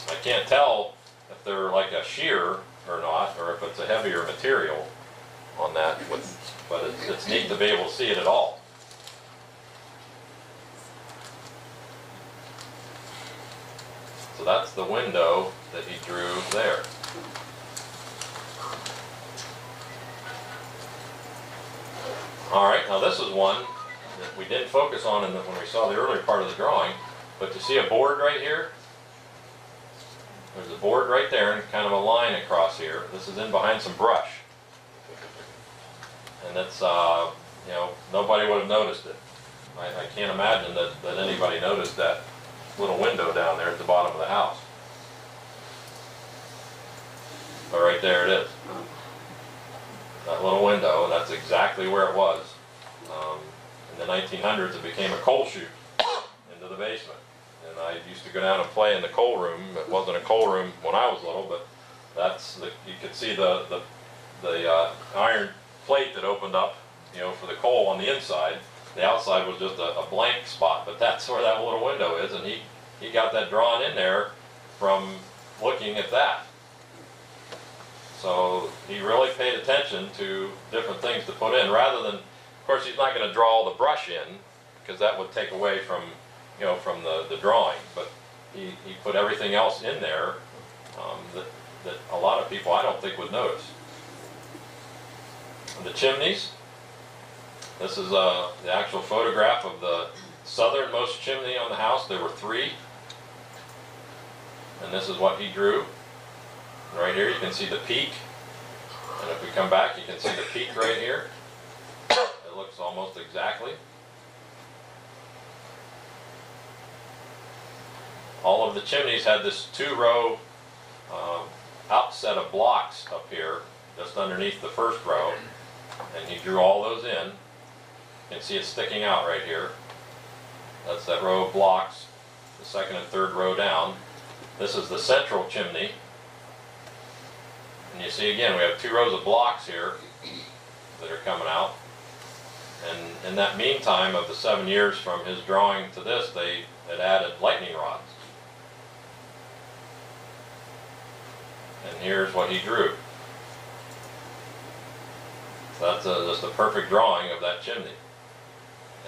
I can't tell if they're like a sheer or not, or if it's a heavier material on that, but it's neat to be able to see it at all. So that's the window that he drew there. Alright, now this is one that we didn't focus on when we saw the earlier part of the drawing, but you see a board right here? There's a board right there and kind of a line across here. This is in behind some brush. And it's, nobody would have noticed it. I can't imagine that anybody noticed that little window down there at the bottom of the house. But right there it is. That little window, that's exactly where it was. In the 1900s, it became a coal chute into the basement. And I used to go down and play in the coal room. It wasn't a coal room when I was little, but you could see the iron plate that opened up, for the coal on the inside. The outside was just a blank spot, but that's where that little window is, and he got that drawn in there from looking at that. So he really paid attention to different things to put in, rather than, of course, he's not going to draw all the brush in, because that would take away from, from the drawing. But he put everything else in there that a lot of people, I don't think, would notice. And the chimneys. This is the actual photograph of the southernmost chimney on the house. There were 3. And this is what he drew. Right here you can see the peak. And if we come back, you can see the peak right here. It looks almost exactly. All of the chimneys had this 2-row outset of blocks up here, just underneath the first row. And he drew all those in. You can see it sticking out right here. That's that row of blocks, the second and third row down. This is the central chimney. And you see again, we have 2 rows of blocks here that are coming out. And in that meantime of the 7 years from his drawing to this, they had added lightning rods. And here's what he drew. So that's just a perfect drawing of that chimney.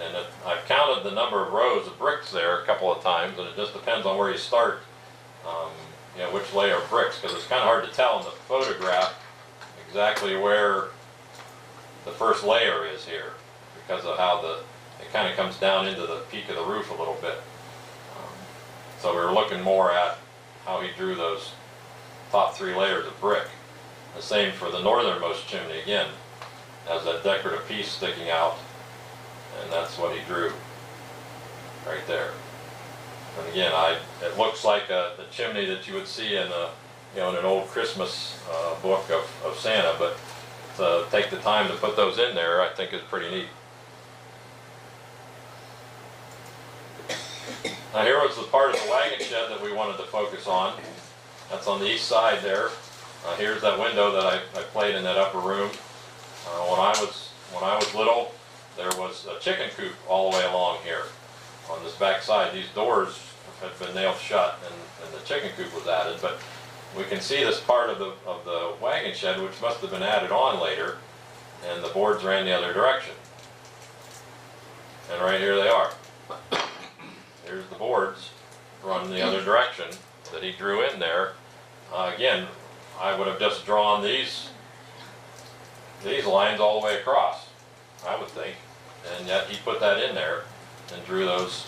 And I've counted the number of rows of bricks there a couple of times, and it just depends on where you start, which layer of bricks, because it's kind of hard to tell in the photograph exactly where the first layer is here, because of how it kind of comes down into the peak of the roof a little bit. So we were looking more at how he drew those top 3 layers of brick. The same for the northernmost chimney again, has that decorative piece sticking out. And that's what he drew right there. And again, it looks like the chimney that you would see in in an old Christmas book of Santa, but to take the time to put those in there, I think is pretty neat. Now here was the part of the wagon shed that we wanted to focus on. That's on the east side there. Here's that window that I played in that upper room. When I was little, there was a chicken coop all the way along here on this back side. These doors had been nailed shut, and the chicken coop was added. But we can see this part of the wagon shed, which must have been added on later, and the boards ran the other direction. And right here they are. Here's the boards run the other direction that he drew in there. Again, I would have just drawn these lines all the way across, I would think, and yet he put that in there and drew those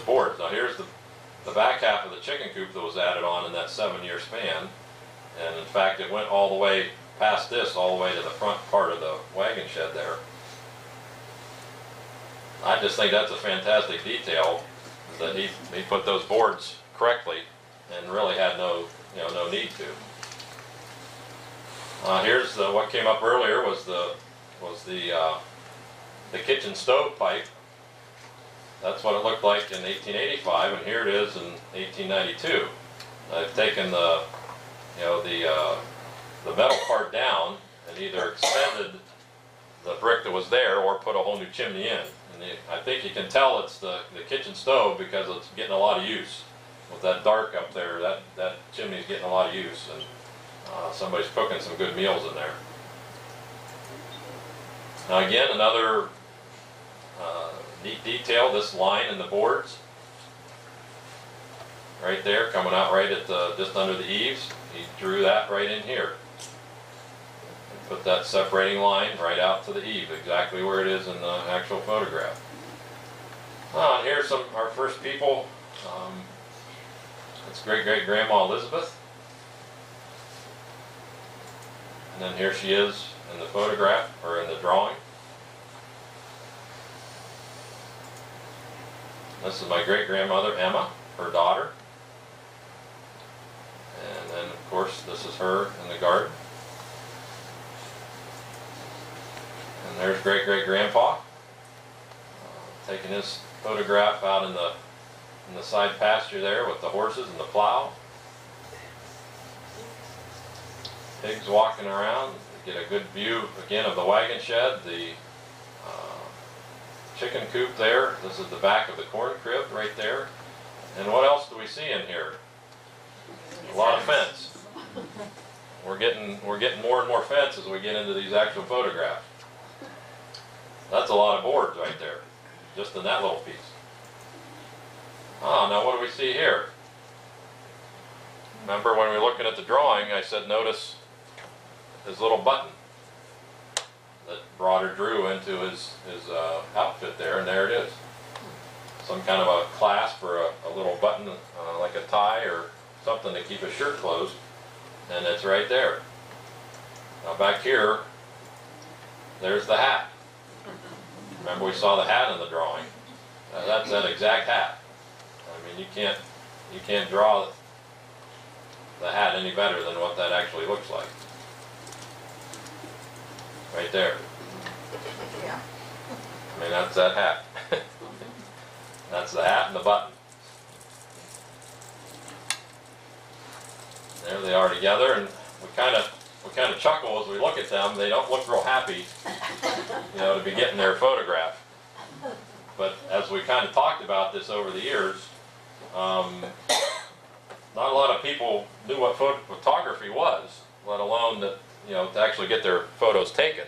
boards. Now here's the back half of the chicken coop that was added on in that 7-year span, and in fact it went all the way past this, all the way to the front part of the wagon shed there. I just think that's a fantastic detail, that he put those boards correctly and really had no need to. Here's what came up earlier was the kitchen stove pipe. That's what it looked like in 1885, and here it is in 1892. I've taken the metal part down and either extended the brick that was there or put a whole new chimney in. And I think you can tell it's the kitchen stove because it's getting a lot of use. With that dark up there, that chimney's getting a lot of use, and somebody's cooking some good meals in there. Now again, another neat detail, this line in the boards. Right there, coming out right at just under the eaves. He drew that right in here. And put that separating line right out to the eave, exactly where it is in the actual photograph. And here's our first people. It's great-great-grandma Elizabeth. And then here she is in the photograph, or in the drawing. This is my great-grandmother Emma, her daughter. And then of course this is her in the garden. And there's great-great-grandpa taking his photograph out in the side pasture there with the horses and the plow. Pigs walking around. You get a good view again of the wagon shed, the chicken coop there. This is the back of the corn crib right there. And what else do we see in here? A lot of fence. We're getting more and more fence as we get into these actual photographs. That's a lot of boards right there, just in that little piece. Ah, now what do we see here? Remember when we were looking at the drawing, I said notice his little button that Broder drew into his outfit there, and there it is. Some kind of a clasp or a little button, like a tie or something to keep his shirt closed, and it's right there. Now back here, there's the hat. Remember we saw the hat in the drawing. That's that exact hat. I mean, you can't draw the hat any better than what that actually looks like. Right there. Yeah. I mean, that's that hat. That's the hat and the button. There they are together, and we kind of chuckle as we look at them. They don't look real happy, you know, to be getting their photograph. But as we kind of talked about this over the years, not a lot of people knew what photography was, let alone that, you know, to actually get their photos taken.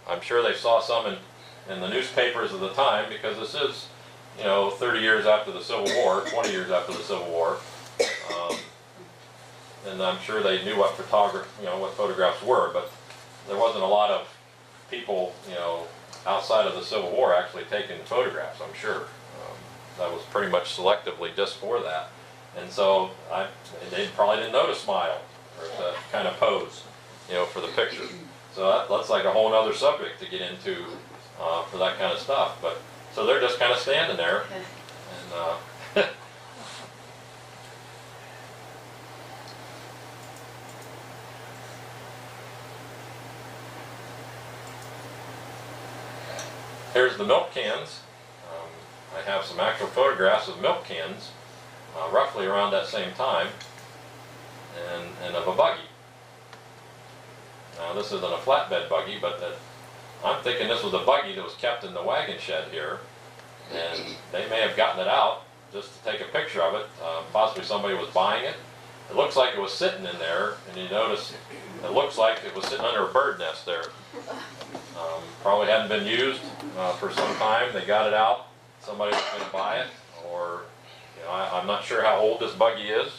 I'm sure they saw some in the newspapers of the time, because this is, you know, 30 years after the Civil War, 20 years after the Civil War. And I'm sure they knew what what photographs were, but there wasn't a lot of people, you know, outside of the Civil War actually taking photographs, I'm sure. That was pretty much selectively just for that. And so they probably didn't know to smile or to kind of pose, you know, for the picture. So that's like a whole other subject to get into for that kind of stuff. But so they're just kind of standing there, and here's the milk cans. I have some actual photographs of milk cans, roughly around that same time, and of a buggy. Now this isn't a flatbed buggy, but I'm thinking this was a buggy that was kept in the wagon shed here, and they may have gotten it out just to take a picture of it. Possibly somebody was buying it. It looks like it was sitting in there, and you notice it looks like it was sitting under a bird nest there. Probably hadn't been used for some time. They got it out. Somebody was going to buy it, or you know, I'm not sure how old this buggy is,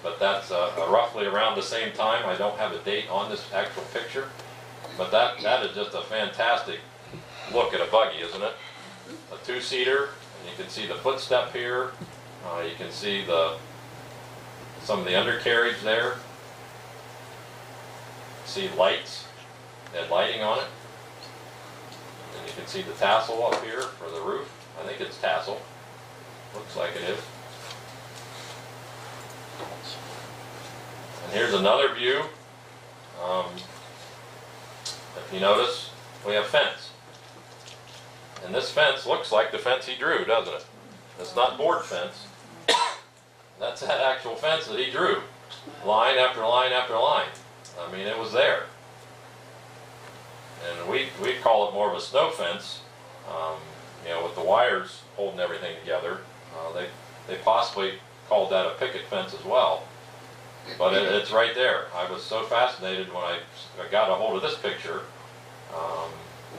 but that's roughly around the same time. I don't have a date on this actual picture, but that is just a fantastic look at a buggy, isn't it? A two-seater, and you can see the footstep here. You can see some of the undercarriage there. See lights. It had lighting on it. And you can see the tassel up here for the roof. I think it's tassel. Looks like it is. And here's another view. If you notice, we have fence. And this fence looks like the fence he drew, doesn't it? It's not board fence. That's that actual fence that he drew. Line after line after line. I mean, it was there. And we call it more of a snow fence, you know, with the wires holding everything together. They possibly called that a picket fence as well. But it's right there. I was so fascinated when I got a hold of this picture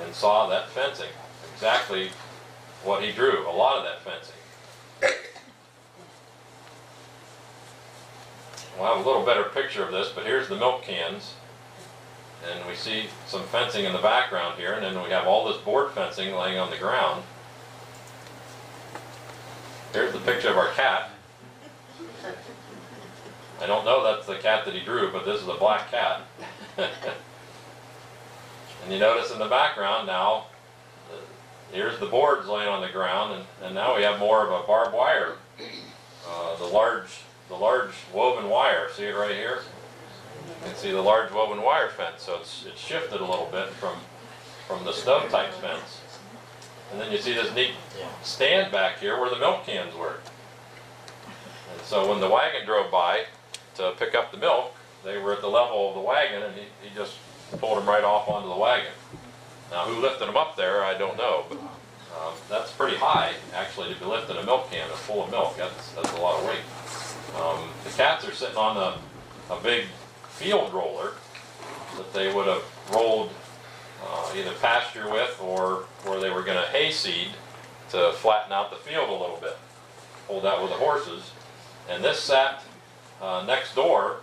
and saw that fencing. Exactly what he drew, a lot of that fencing. We'll have a little better picture of this, but here's the milk cans. And we see some fencing in the background here, and then we have all this board fencing laying on the ground. Here's the picture of our cat. I don't know that's the cat that he drew, but this is a black cat. And you notice in the background now, here's the boards laying on the ground, and now we have more of a barbed wire. The large woven wire, see it right here? You can see the large woven wire fence, so it's shifted a little bit from the stone type fence. And then you see this neat stand back here where the milk cans were. And so when the wagon drove by to pick up the milk, they were at the level of the wagon, and he just pulled them right off onto the wagon. Now who lifted them up there, I don't know, but that's pretty high actually to be lifting a milk can full of milk. That's a lot of weight. The cats are sitting on a big field roller that they would have rolled either pasture with or where they were going to hayseed to flatten out the field a little bit. Pulled out with the horses. And this sat next door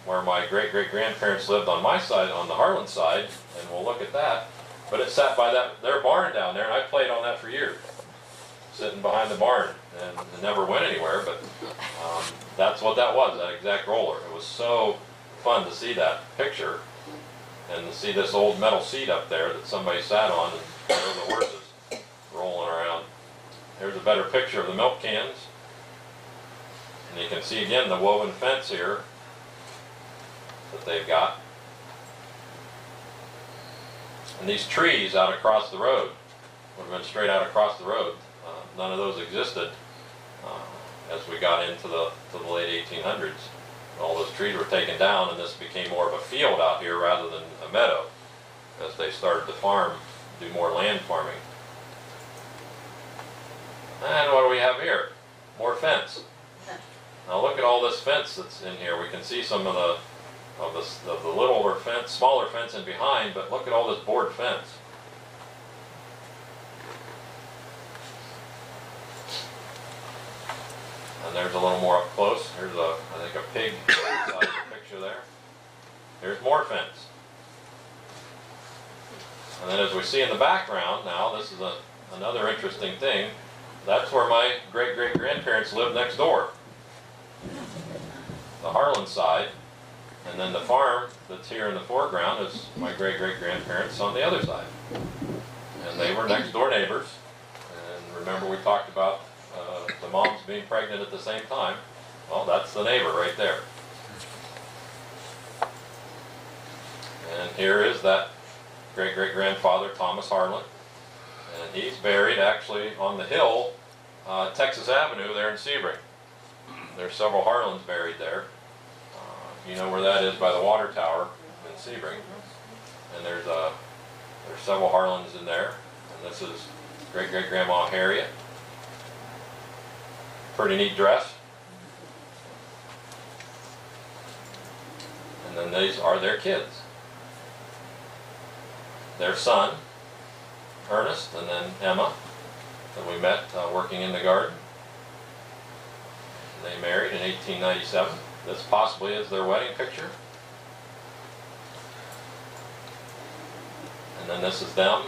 where my great-great-grandparents lived on my side, on the Harlan side, and we'll look at that. But it sat by their barn down there, and I played on that for years, sitting behind the barn, and it never went anywhere, but that's what that was, that exact roller. It was so fun to see that picture, and to see this old metal seat up there that somebody sat on, and there were the horses rolling around. Here's a better picture of the milk cans, and you can see again the woven fence here that they've got. And these trees out across the road would have been straight out across the road. None of those existed as we got into the late 1800s. All those trees were taken down, and this became more of a field out here rather than a meadow as they started to farm, do more land farming. And what do we have here? More fence. Now look at all this fence that's in here. We can see some of the littler fence, smaller fence in behind, but look at all this board fence. And there's a little more up close. Here's I think a pig inside the picture there. There's more fence. And then as we see in the background now, this is another interesting thing. That's where my great-great-grandparents lived next door. The Harlan side. And then the farm that's here in the foreground is my great-great-grandparents on the other side. And they were next door neighbors. And remember we talked about the moms being pregnant at the same time. Well, that's the neighbor right there. And here is that great-great-grandfather, Thomas Harlan. And he's buried actually on the hill, Texas Avenue there in Sebring. There's several Harlans buried there. You know where that is by the water tower in Sebring. And there's several Harlans in there. And this is great-great-grandma Harriet. Pretty neat dress. And then these are their kids. Their son, Ernest, and then Emma, that we met working in the garden. And they married in 1897. This possibly is their wedding picture. And then this is them.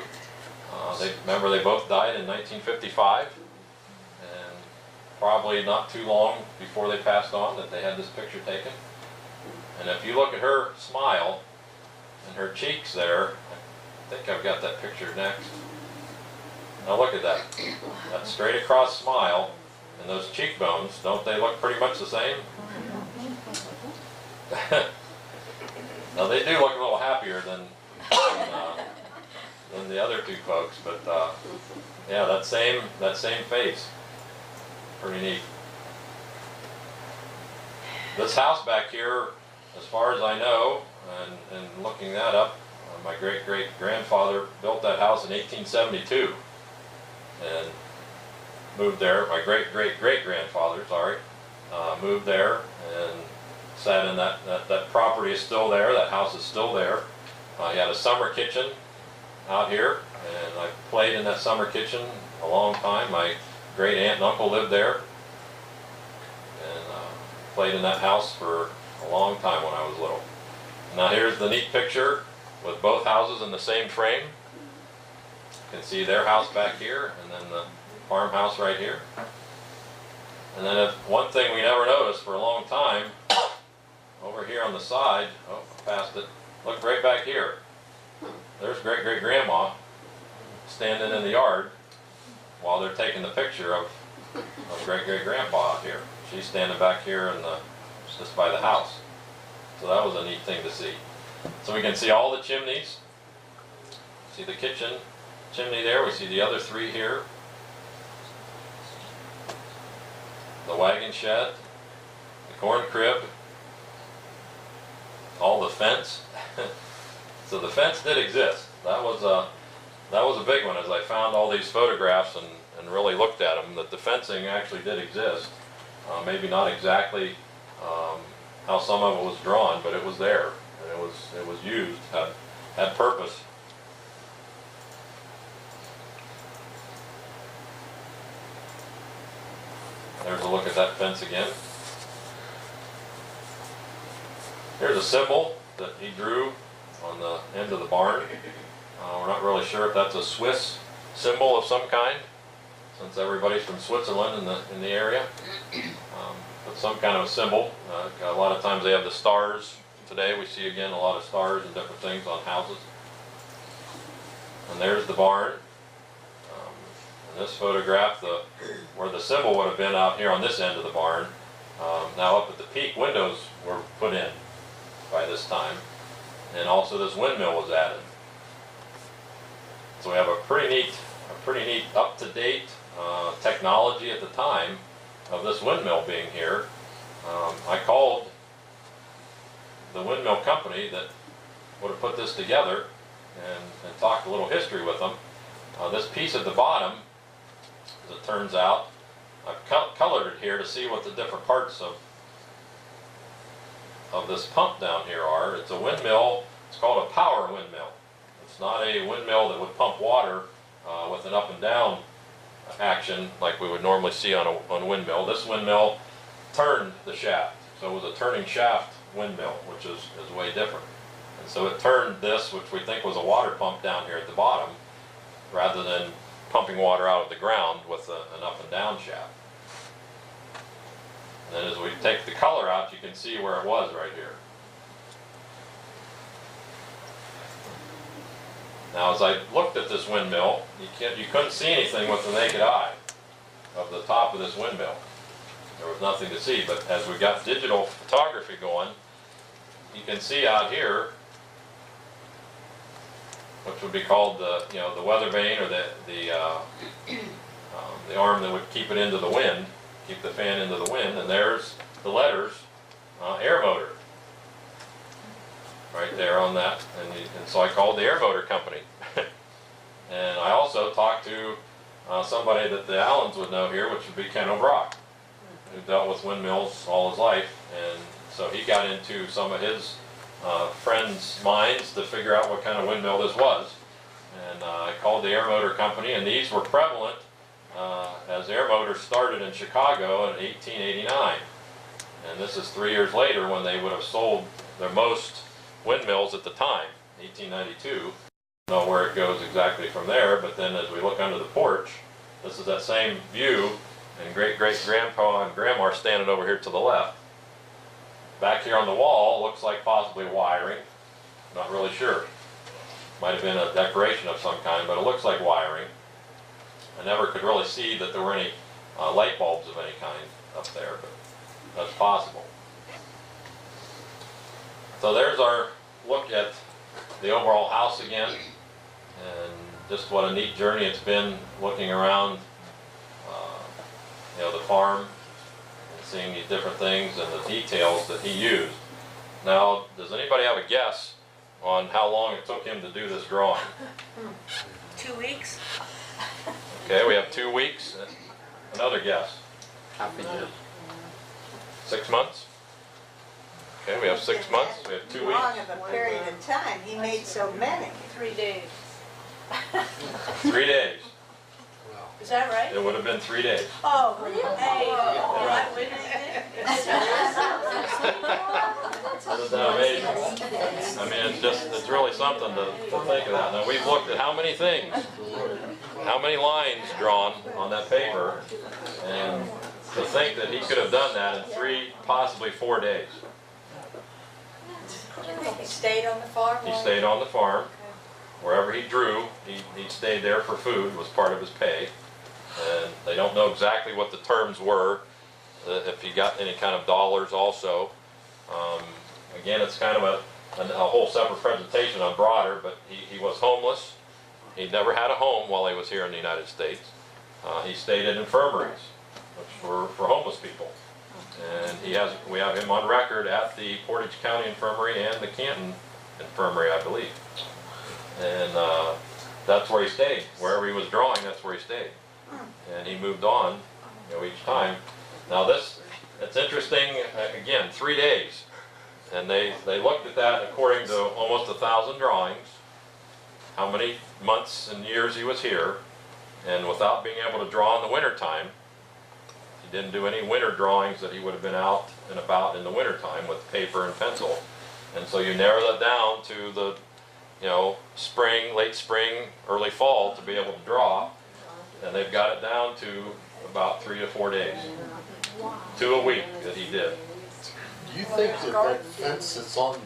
Remember they both died in 1955. And probably not too long before they passed on that they had this picture taken. And if you look at her smile and her cheeks there, I think I've got that picture next. Now look at that. That straight across smile and those cheekbones, don't they look pretty much the same? Now they do look a little happier than the other two folks, but yeah, that same face, pretty neat. This house back here, as far as I know, and looking that up, my great-great-grandfather built that house in 1872 and moved there. My great-great-great-grandfather, sorry, moved there and sat in that property is still there. That house is still there. He had a summer kitchen out here, and I played in that summer kitchen a long time. My great aunt and uncle lived there, and played in that house for a long time when I was little. Now here's the neat picture with both houses in the same frame. You can see their house back here, and then the farmhouse right here. And then one thing we never noticed for a long time, over here on the side, oh, past it, look right back here. There's great-great-grandma standing in the yard while they're taking the picture of great-great-grandpa out here. She's standing back here just by the house. So that was a neat thing to see. So we can see all the chimneys. See the kitchen chimney there. We see the other three here. The wagon shed, the corn crib, all the fence. So the fence did exist. That was a big one as I found all these photographs and and really looked at them, that the fencing actually did exist. Maybe not exactly how some of it was drawn, but it was there, and it was used, had purpose. There's a look at that fence again. Here's a symbol that he drew on the end of the barn. We're not really sure if that's a Swiss symbol of some kind, since everybody's from Switzerland in the area. But some kind of a symbol. A lot of times they have the stars. Today we see again a lot of stars and different things on houses. And there's the barn. In this photograph, where the symbol would have been out here on this end of the barn. Now up at the peak, windows were put in by this time, and also this windmill was added. So we have a pretty neat up-to-date technology at the time of this windmill being here. I called the windmill company that would have put this together and talked a little history with them. This piece at the bottom, as it turns out, I've colored it here to see what the different parts of this pump down here are. It's a windmill. It's called a power windmill. It's not a windmill that would pump water with an up and down action like we would normally see on a windmill. This windmill turned the shaft, so it was a turning shaft windmill, which is way different. And so it turned this, which we think was a water pump down here at the bottom, rather than pumping water out of the ground with an up and down shaft. And then as we take the color out, you can see where it was right here. Now as I looked at this windmill, you couldn't see anything with the naked eye of the top of this windmill. There was nothing to see, but as we got digital photography going, you can see out here, which would be called the weather vane, or the arm that would keep it into the wind, keep the fan into the wind, and there's the letters, air motor, right there on that, and so I called the air motor company. And I also talked to somebody that the Allens would know here, which would be Ken O'Brock, who dealt with windmills all his life, and so he got into some of his friends' minds to figure out what kind of windmill this was. And I called the air motor company, and these were prevalent as air motors started in Chicago in 1889. And this is 3 years later when they would have sold their most windmills at the time, 1892. I don't know where it goes exactly from there, but then as we look under the porch, this is that same view, and great-great-grandpa and grandma are standing over here to the left. Back here on the wall looks like possibly wiring, not really sure. Might have been a decoration of some kind, but it looks like wiring. I never could really see that there were any light bulbs of any kind up there, but that's possible. So there's our look at the overall house again, and just what a neat journey it's been looking around the farm and seeing these different things and the details that he used. Now, does anybody have a guess on how long it took him to do this drawing? 2 weeks? Okay, we have 2 weeks. Another guess. Half a year. 6 months? Okay, we have 6 months. We have 2 weeks. Long of a period of time. He made so many. 3 days. 3 days. Is that right? It would have been 3 days. Oh, really? Hey, I witnessed Isn't that amazing? I mean, it's really something to think of that. Now, we've looked at how many things, how many lines drawn on that paper, and to think that he could have done that in 3, possibly 4 days. He stayed on the farm? He stayed on the farm. Wherever he drew, he stayed there for food, was part of his pay. And they don't know exactly what the terms were, if he got any kind of dollars also. Again, it's kind of a whole separate presentation on broader, but he was homeless. He never had a home while he was here in the United States. He stayed in infirmaries, which were for homeless people. And we have him on record at the Portage County Infirmary and the Canton Infirmary, I believe. And that's where he stayed. Wherever he was drawing, that's where he stayed. and he moved on, each time. Now it's interesting, again, 3 days. And they looked at that according to almost 1,000 drawings, how many months and years he was here, and without being able to draw in the winter time, he didn't do any winter drawings that he would have been out and about in the winter time with paper and pencil. And so you narrow that down to the, spring, late spring, early fall to be able to draw, and they've got it down to about 3 to 4 days, 2 a week that he did. Do you think that fence that's on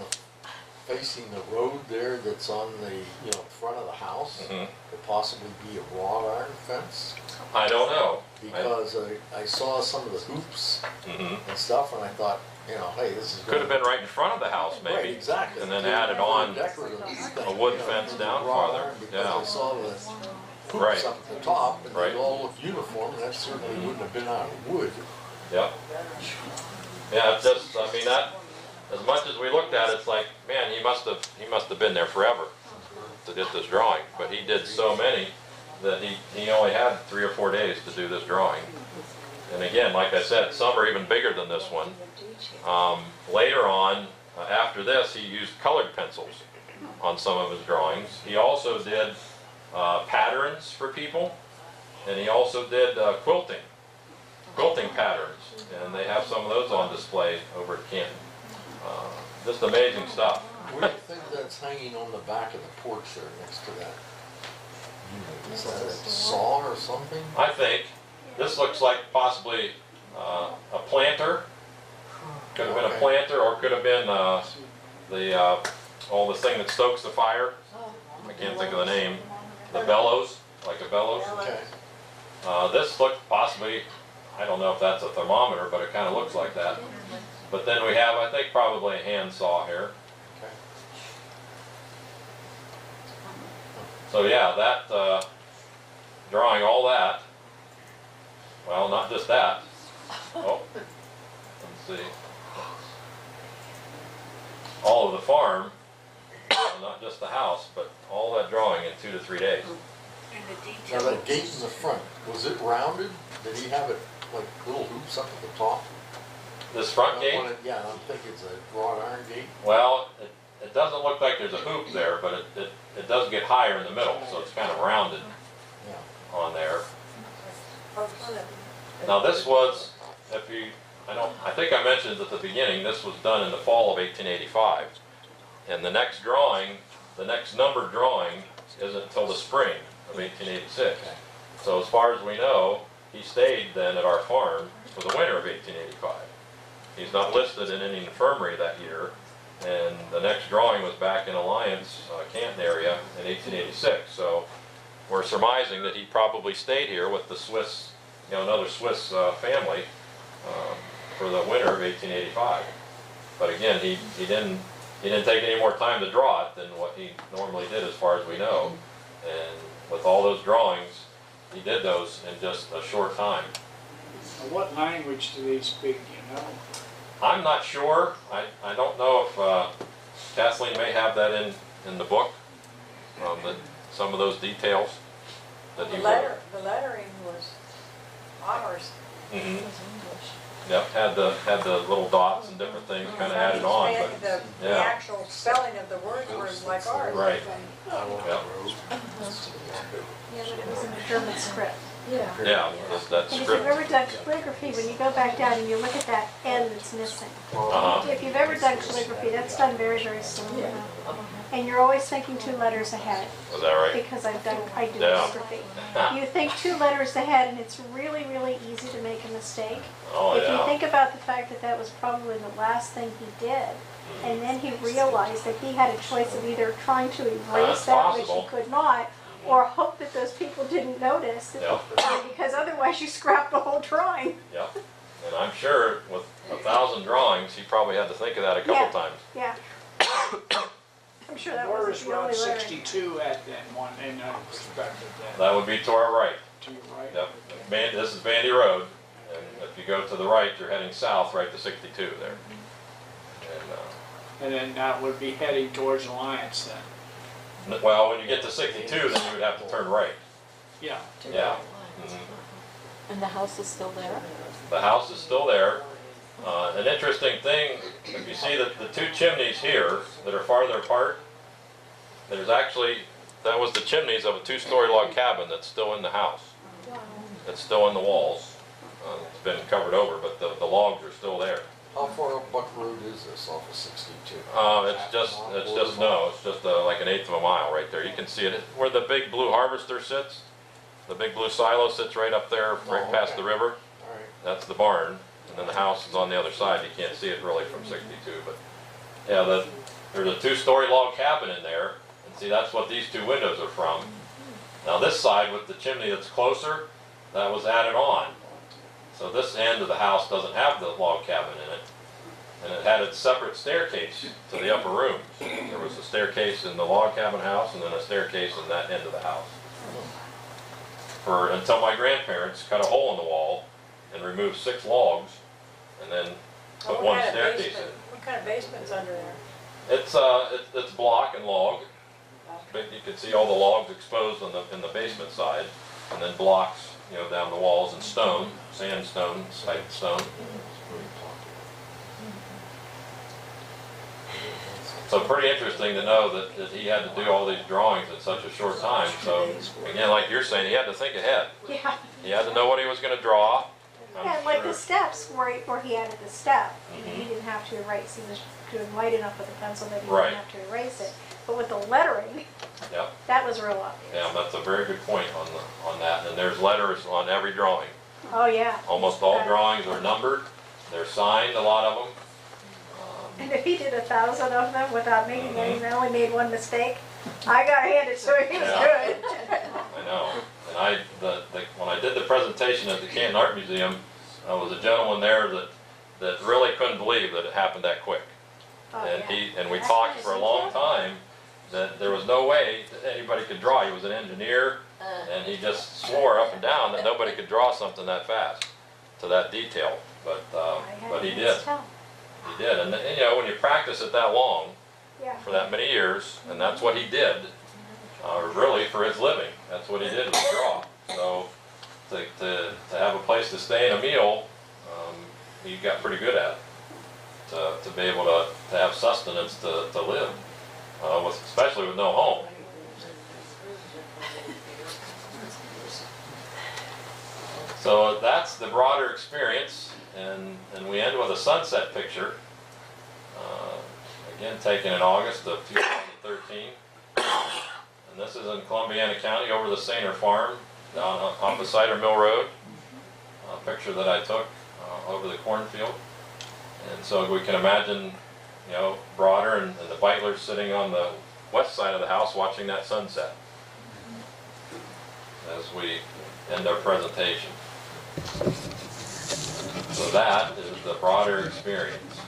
facing the road there, that's on the front of the house, could possibly be a wrought iron fence? I don't know. Because I saw some of the hoops and stuff, and I thought, hey, this is could have been right in front of the house, maybe. Right, exactly. And then added on a wood fence down farther. Because I saw the hoops up at the top, and they all looked uniform, and that certainly wouldn't have been out of wood. Yep. Yeah, it's just, that, as much as we looked at it, it's like, man, he must have been there forever to get this drawing. But he did so many that he only had 3 or 4 days to do this drawing. And again, like I said, some are even bigger than this one. Later on, after this, he used colored pencils on some of his drawings. He also did patterns for people, and he also did quilting patterns, and they have some of those on display over at Canton. Just amazing stuff. What do you think that's hanging on the back of the porch there next to that? Is that a saw or something? I think this looks like possibly a planter. Could have been a planter, or could have been the thing that stokes the fire. I can't think of the name. The bellows, like a bellows. Okay. This looked possibly, I don't know if that's a thermometer, but it kind of looks like that. But then we have, I think, probably a hand saw here. Okay. So yeah, that drawing all that. Well, not just that. Oh, let's see. All of the farm, not just the house, but all that drawing in 2 to 3 days. And the Now detail. that gate in the front, was it rounded? Did he have it like little hoops up at the top? This front gate, Yeah, I'm thinking it's a wrought iron gate. well, it doesn't look like there's a hoop there, but it does get higher in the middle, so it's kind of rounded Yeah. on there. Now this was, I think I mentioned at the beginning, this was done in the fall of 1885. And the next drawing, the next numbered drawing, isn't until the spring of 1886. So as far as we know, he stayed then at our farm for the winter of 1885. He's not listed in any infirmary that year, and the next drawing was back in Alliance, Canton area in 1886. So we're surmising that he probably stayed here with the Swiss, another Swiss family for the winter of 1885. But again, he didn't take any more time to draw it than what he normally did, as far as we know. And with all those drawings, he did those in just a short time. Now, what language do they speak, I'm not sure. I don't know if Kathleen may have that in the book, some of those details that he wrote. The lettering was ours. Mm-hmm. Yep, had the little dots and different things kind of added on, but The actual spelling of the words were like ours. right. I don't Yep. know. Yeah, but it was in the German script. Yeah, that And if you've script. ever done calligraphy, when you go back down and you look at that N that's missing. Uh-huh. If you've ever done calligraphy, that's done very, very slowly. And you're always thinking 2 letters ahead, Was that right? because I do Yeah. calligraphy. You think 2 letters ahead, and it's really, really easy to make a mistake. Oh, If you yeah. think about the fact that that was probably the last thing he did, and then he realized that he had a choice of either trying to erase That's that, which possible. he could not, or hope that those people didn't notice, Yep. because otherwise you scrap the whole drawing. Yep. And I'm sure with 1,000 drawings, he probably had to think of that a couple Yeah. times. Yeah. I'm sure that Where wasn't is the Route only letter. 62 at then, one in that perspective then? That would be to our right. To your right? Yep. This is Vandy Road, and if you go to the right, you're heading south right to 62 there. And then that would be heading towards Alliance then? Well, when you get to 62, then you would have to turn right. Yeah. Yeah. Mhm. And the house is still there? The house is still there. An interesting thing, if you see the two chimneys here that are farther apart, there's actually, that was the chimneys of a two-story log cabin that's still in the house. It's still in the walls. It's been covered over, but the logs are still there. How far up Buck Road is this off of 62? It's just like an eighth of a mile right there. You can see it where the big blue harvester sits. The big blue silo sits right up there, right past the river. All right. That's the barn, and then the house is on the other side. You can't see it really from 62, but yeah, there's a two-story log cabin in there, and see that's what these two windows are from. Now this side with the chimney that's closer, that was added on. So this end of the house doesn't have the log cabin in it, and it had its separate staircase to the upper rooms. There was a staircase in the log cabin house, and then a staircase in that end of the house. Until my grandparents cut a hole in the wall and removed 6 logs, and then put one staircase in. What kind of basement's under there? It's block and log, but you can see all the logs exposed in the basement side, and then blocks, down the walls, and stone, sandstone type stone. So pretty interesting to know that he had to do all these drawings in such a short time. So again, like you're saying, he had to think ahead. Yeah. He had to know what he was going to draw. And like the steps, where he added the step, Mhm. he didn't have to erase, he was doing light enough with the pencil that he Right. didn't have to erase it. But with the lettering, Yep. that was real obvious. Yeah, that's a very good point on that. And there's letters on every drawing. Oh, yeah. Almost all drawings are numbered. They're signed, a lot of them. And if he did 1,000 of them without making any, I only made one mistake, I got handed to him, he was Yeah. good. I know. And when I did the presentation at the Canton Art Museum, there was a gentleman there that really couldn't believe that it happened that quick. Oh, And yeah. we talked for a long time that there was no way that anybody could draw. He was an engineer, and he just swore up and down that nobody could draw something that fast to that detail. But he did. He did. And when you practice it that long, Yeah. for that many years, and that's what he did, really for his living. That's what he did was draw. So to have a place to stay and a meal, he got pretty good at it. To be able to have sustenance to live, especially with no home. So that's the broader experience, and we end with a sunset picture. Again, taken in August of 2013. And this is in Columbiana County over the Sainer Farm down off of Cider Mill Road. A picture that I took over the cornfield. And so we can imagine, Broader and the Beitlers sitting on the west side of the house watching that sunset as we end our presentation. So that is the Broader experience.